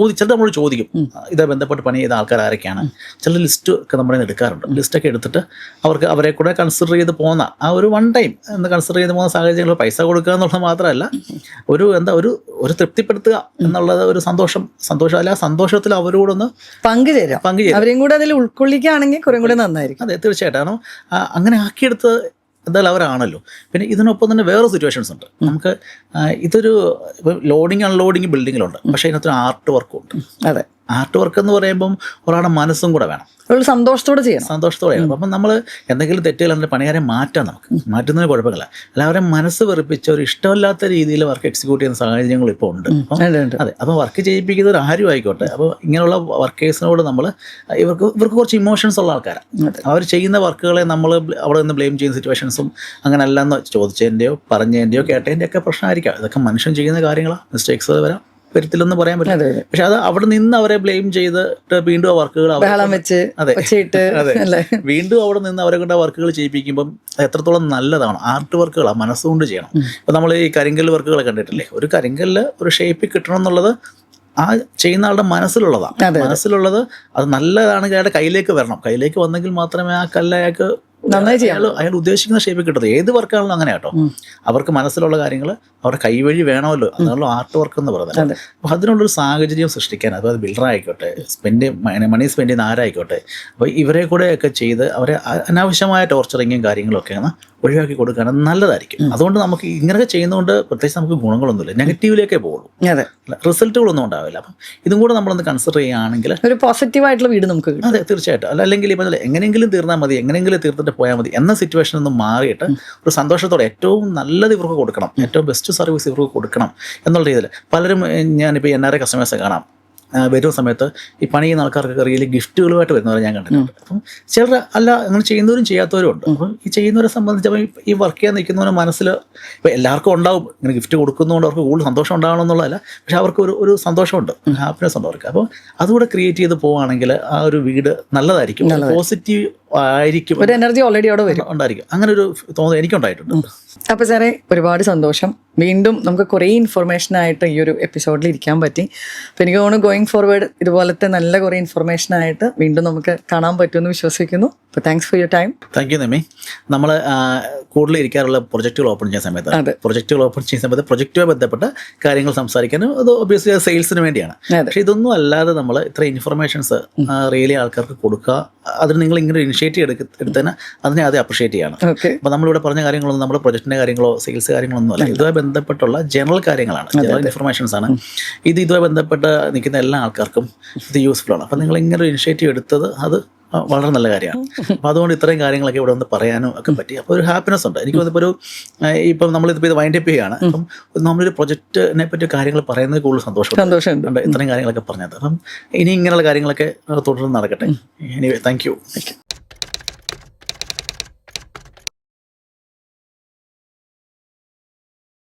നമ്മൾ ചോദിക്കും ഇതേ ബന്ധപ്പെട്ട് പണി ചെയ്ത ആൾക്കാർ ആരൊക്കെയാണ്. ചില ലിസ്റ്റ് ഒക്കെ നമ്മുടെ എടുക്കാറുണ്ട്. ലിസ്റ്റൊക്കെ എടുത്തിട്ട് അവരെ കൂടെ കൺസിഡർ ചെയ്ത് പോകുന്ന ആ ഒരു വൺ ടൈം കൺസിഡർ ചെയ്ത് പോകുന്ന സാഹചര്യങ്ങൾ പൈസ കൊടുക്കുക എന്നുള്ളത് മാത്രമല്ല, ഒരു തൃപ്തിപ്പെടുത്തുക എന്നുള്ളത് ഒരു സന്തോഷം അല്ല, ആ സന്തോഷത്തിൽ അവരോടൊന്ന് പങ്കുചേരാം, അവരെയും കൂടെ അതിൽ ഉൾക്കൊള്ളിക്കുകയാണെങ്കിൽ കുറേ കൂടെ നന്നായിരിക്കും. അതെ, തീർച്ചയായിട്ടും. കാരണം അങ്ങനെ ആക്കിയെടുത്ത് എന്തായാലും അവരാണല്ലോ. പിന്നെ ഇതിനൊപ്പം തന്നെ വേറെ സിറ്റുവേഷൻസ് ഉണ്ട്. നമുക്ക് ഇതൊരു ലോഡിങ് അൺലോഡിങ് ബിൽഡിങ്ങിലുണ്ട്, പക്ഷേ ഇതിനകത്തൊരു ആർട്ട് വർക്കും ഉണ്ട്. അതെ, ആർട്ട് വർക്ക് എന്ന് പറയുമ്പം ഒരാളുടെ മനസ്സും കൂടെ വേണം, ഒരു സന്തോഷത്തോടെ ചെയ്യണം. സന്തോഷത്തോടെ ചെയ്യണം. അപ്പം നമ്മൾ എന്തെങ്കിലും തെറ്റുകൾ അതിൻ്റെ പണിക്കാരെ മാറ്റാം, നമുക്ക് മാറ്റുന്നതിന് കുഴപ്പമില്ല. അല്ല അവരെ മനസ്സ് വെറുപ്പിച്ച ഒരു ഇഷ്ടമില്ലാത്ത രീതിയിൽ വർക്ക് എക്സിക്യൂട്ട് ചെയ്യുന്ന സാഹചര്യങ്ങൾ ഇപ്പോൾ ഉണ്ട്. അതെ, അപ്പോൾ വർക്ക് ചെയ്യിപ്പിക്കുന്നവർ ആരും ആയിക്കോട്ടെ, അപ്പോൾ ഇങ്ങനെയുള്ള വർക്കേഴ്സിനോട് നമ്മൾ ഇവർക്ക് കുറച്ച് ഇമോഷൻസ് ഉള്ള ആൾക്കാരാണ്. അവർ ചെയ്യുന്ന വർക്കുകളെ നമ്മൾ അവിടെ നിന്ന് ബ്ലെയിം ചെയ്യുന്ന സിറ്റുവേഷൻസും അങ്ങനെ അല്ലെന്ന് ചോദിച്ചതിൻ്റെയോ പറഞ്ഞതിൻ്റെയോ കേട്ടതിൻ്റെയോ ഒക്കെ പ്രശ്നമായിരിക്കാം. ഇതൊക്കെ മനുഷ്യൻ ചെയ്യുന്ന കാര്യങ്ങളാണ്, മിസ്റ്റേക്സ് വരാം, വരുത്തില്ലെന്ന് പറയാൻ പറ്റില്ല. പക്ഷെ അത് അവിടെ നിന്ന് അവരെ ബ്ലെയിം ചെയ്തിട്ട് വീണ്ടും ആ വർക്കുകൾ വീണ്ടും അവിടെ നിന്ന് അവരെ കൊണ്ട് ആ വർക്കുകൾ ചെയ്യിപ്പിക്കുമ്പം എത്രത്തോളം നല്ലതാണ്. ആർട്ട് വർക്കുകൾ ആ മനസ്സുകൊണ്ട് ചെയ്യണം. ഇപ്പം നമ്മൾ ഈ കരിങ്കല്ല് വർക്കുകൾ കണ്ടിട്ടില്ലേ, ഒരു കരിങ്കല്ല് ഒരു ഷേപ്പിൽ കിട്ടണം എന്നുള്ളത് ആ ചെയ്യുന്ന ആളുടെ മനസ്സിലുള്ളതാണ്. മനസ്സിലുള്ളത് അത് നല്ലതാണെങ്കിൽ അയാളുടെ കയ്യിലേക്ക് വരണം. കയ്യിലേക്ക് വന്നെങ്കിൽ മാത്രമേ ആ കല്ല് അയാൾക്ക് നന്നായി അയാൾ ഉദ്ദേശിക്കുന്ന ഷേപ്പിൽ കിട്ടുന്നത്. ഏത് വർക്കാണല്ലോ അങ്ങനെ കേട്ടോ, അവർക്ക് മനസ്സിലുള്ള കാര്യങ്ങൾ അവരുടെ കൈവഴി വേണമല്ലോ, അതാണല്ലോ ആർട്ട് വർക്ക് എന്ന് പറയുന്നത്. അപ്പോൾ അതിനുള്ളൊരു സാഹചര്യം സൃഷ്ടിക്കാൻ, അതായത് ബിൽഡർ ആയിക്കോട്ടെ, മണി സ്പെൻഡ് ചെയ്യുന്ന ആരായിക്കോട്ടെ, അപ്പോൾ ഇവരെ കൂടെയൊക്കെ ചെയ്ത് അവരെ അനാവശ്യമായ ടോർച്ചറിങ്ങും കാര്യങ്ങളൊക്കെ ഒഴിവാക്കി കൊടുക്കാൻ നല്ലതായിരിക്കും. അതുകൊണ്ട് നമുക്ക് ഇങ്ങനെയൊക്കെ ചെയ്യുന്നതുകൊണ്ട് പ്രത്യേകിച്ച് നമുക്ക് ഗുണങ്ങളൊന്നുമില്ല, നെഗറ്റീവിലേക്കേ പോകുള്ളൂ, റിസൾട്ടുകളൊന്നും ഉണ്ടാവില്ല. അപ്പം ഇതും കൂടെ നമ്മളൊന്ന് കൺസിഡർ ചെയ്യുകയാണെങ്കിൽ ഒരു പോസിറ്റീവായിട്ടുള്ള വീട് നമുക്ക്, അതെ തീർച്ചയായിട്ടും. അല്ലെങ്കിൽ ഇപ്പം എങ്ങനെയെങ്കിലും തീർന്നാൽ മതി, എങ്ങനെയെങ്കിലും തീർത്തിട്ട് പോയാൽ മതി എന്ന സിറ്റുവേഷനിൽ നിന്ന് മാറിയിട്ട് ഒരു സന്തോഷത്തോടെ ഏറ്റവും നല്ലത് ഇവർക്ക് കൊടുക്കണം, ഏറ്റവും ബെസ്റ്റ് സർവീസ് ഇവർക്ക് കൊടുക്കണം എന്നുള്ള രീതിയിൽ പലരും, ഞാനിപ്പോൾ NRI കസ്റ്റമേഴ്സ് കാണാം, വരുന്ന സമയത്ത് ഈ പണി ചെയ്യുന്ന ആൾക്കാർക്ക് റിയലി ഗിഫ്റ്റുകളുമായിട്ട് വരുന്നവരെ ഞാൻ കണ്ടിട്ടുണ്ട്. അപ്പം ചിലർ അല്ല അങ്ങനെ ചെയ്യുന്നവരും ചെയ്യാത്തവരും ഉണ്ട്. അപ്പം ഈ ചെയ്യുന്നവരെ സംബന്ധിച്ചപ്പോൾ ഈ വർക്ക് ചെയ്യാൻ നിൽക്കുന്നവരെ മനസ്സിൽ ഇപ്പോൾ എല്ലാവർക്കും ഉണ്ടാവും, ഇങ്ങനെ ഗിഫ്റ്റ് കൊടുക്കുന്നതുകൊണ്ട് അവർക്ക് കൂടുതൽ സന്തോഷം ഉണ്ടാവണം എന്നുള്ളതല്ല, പക്ഷെ അവർക്ക് ഒരു സന്തോഷമുണ്ട്, ഹാപ്പിനെസ് ഉണ്ട് അവർക്ക്. അപ്പോൾ അതുകൂടെ ക്രിയേറ്റ് ചെയ്ത് പോവുകയാണെങ്കിൽ ആ ഒരു വീട് നല്ലതായിരിക്കും, പോസിറ്റീവ് ആയിരിക്കും, ഒരു എനർജി ഓൾറെഡി അവിടെ വരും, ഉണ്ടായിരിക്കും. അങ്ങനെ ഒരു തോന്നൽ എനിക്കുണ്ടായിട്ടുണ്ട്. അപ്പോൾ സാറേ ഒരുപാട് സന്തോഷം. വീണ്ടും നമുക്ക് കുറേ ഇൻഫർമേഷനായിട്ട് ഈ ഒരു എപ്പിസോഡിൽ ഇരിക്കാൻ പറ്റി. അപ്പോൾ എനിക്ക് തോന്നുന്നു ഗോയിങ് ഫോർവേഡ് ഇതുപോലത്തെ നല്ല കുറേ ഇൻഫർമേഷനായിട്ട് വീണ്ടും നമുക്ക് കാണാൻ പറ്റുമെന്ന് വിശ്വസിക്കുന്നു. അപ്പോൾ thanks for your time. Thank you Nimmi. നമ്മൾ കൂടുതൽ ഇരിക്കാറുള്ള പ്രൊജക്റ്റുകൾ ഓപ്പൺ ചെയ്യുന്ന സമയത്ത്, പ്രൊജക്റ്റുമായി ബന്ധപ്പെട്ട കാര്യങ്ങൾ സംസാരിക്കാനും അത് ഒബ്വിയസ്ലി സെയിൽസിന് വേണ്ടിയാണ്. പക്ഷേ ഇതൊന്നും അല്ലാതെ നമ്മൾ ഇത്ര ഇൻഫർമേഷൻസ് റിയലി ആൾക്കാർക്ക് കൊടുക്കുക, അതിന് നിങ്ങൾ ഇങ്ങനെ ഇനിഷ്യേറ്റീവ് എടുത്തതിന് അതിനെ ആദ്യം അപ്രിഷ്യേറ്റ് ചെയ്യണം. അപ്പോൾ നമ്മളിവിടെ പറഞ്ഞ കാര്യങ്ങളൊന്നും നമ്മുടെ പ്രൊജക്റ്റിൻ്റെ കാര്യങ്ങളോ സെയിൽസ് കാര്യങ്ങളൊന്നും അല്ല, ഇതുമായി ബന്ധപ്പെട്ടുള്ള ജനറൽ കാര്യങ്ങളാണ്, ജനറൽ ഇൻഫർമേഷൻസ് ആണ്. ഇതുമായി ബന്ധപ്പെട്ട് നിൽക്കുന്ന എല്ലാ ആൾക്കാർക്കും ഇത് യൂസ്ഫുൾ ആണ്. അപ്പോൾ നിങ്ങൾ ഇങ്ങനെ ഒരു ഇനിഷ്യേറ്റീവ് എടുത്തത് അത് വളരെ നല്ല കാര്യമാണ്. അപ്പോൾ അതുകൊണ്ട് ഇത്രയും കാര്യങ്ങളൊക്കെ ഇവിടെ ഒന്ന് പറയാനും ഒക്കെ പറ്റി. അപ്പോൾ ഒരു ഹാപ്പിനെസ് ഉണ്ട്. എനിക്ക് തോന്നിയപ്പോൾ ഇപ്പം നമ്മളിതിപ്പോൾ ഇത് വൈൻഡ് അപ്പ് ചെയ്യുകയാണ്. അപ്പം നമ്മളൊരു പ്രൊജക്റ്റിനെ പറ്റി കാര്യങ്ങൾ പറയുന്നത് കൂടുതൽ സന്തോഷമുണ്ട്, ഇത്രയും കാര്യങ്ങളൊക്കെ പറഞ്ഞത്. അപ്പം ഇനി ഇങ്ങനെയുള്ള കാര്യങ്ങളൊക്കെ തുടർന്ന് നടക്കട്ടെ. Anyway thank you.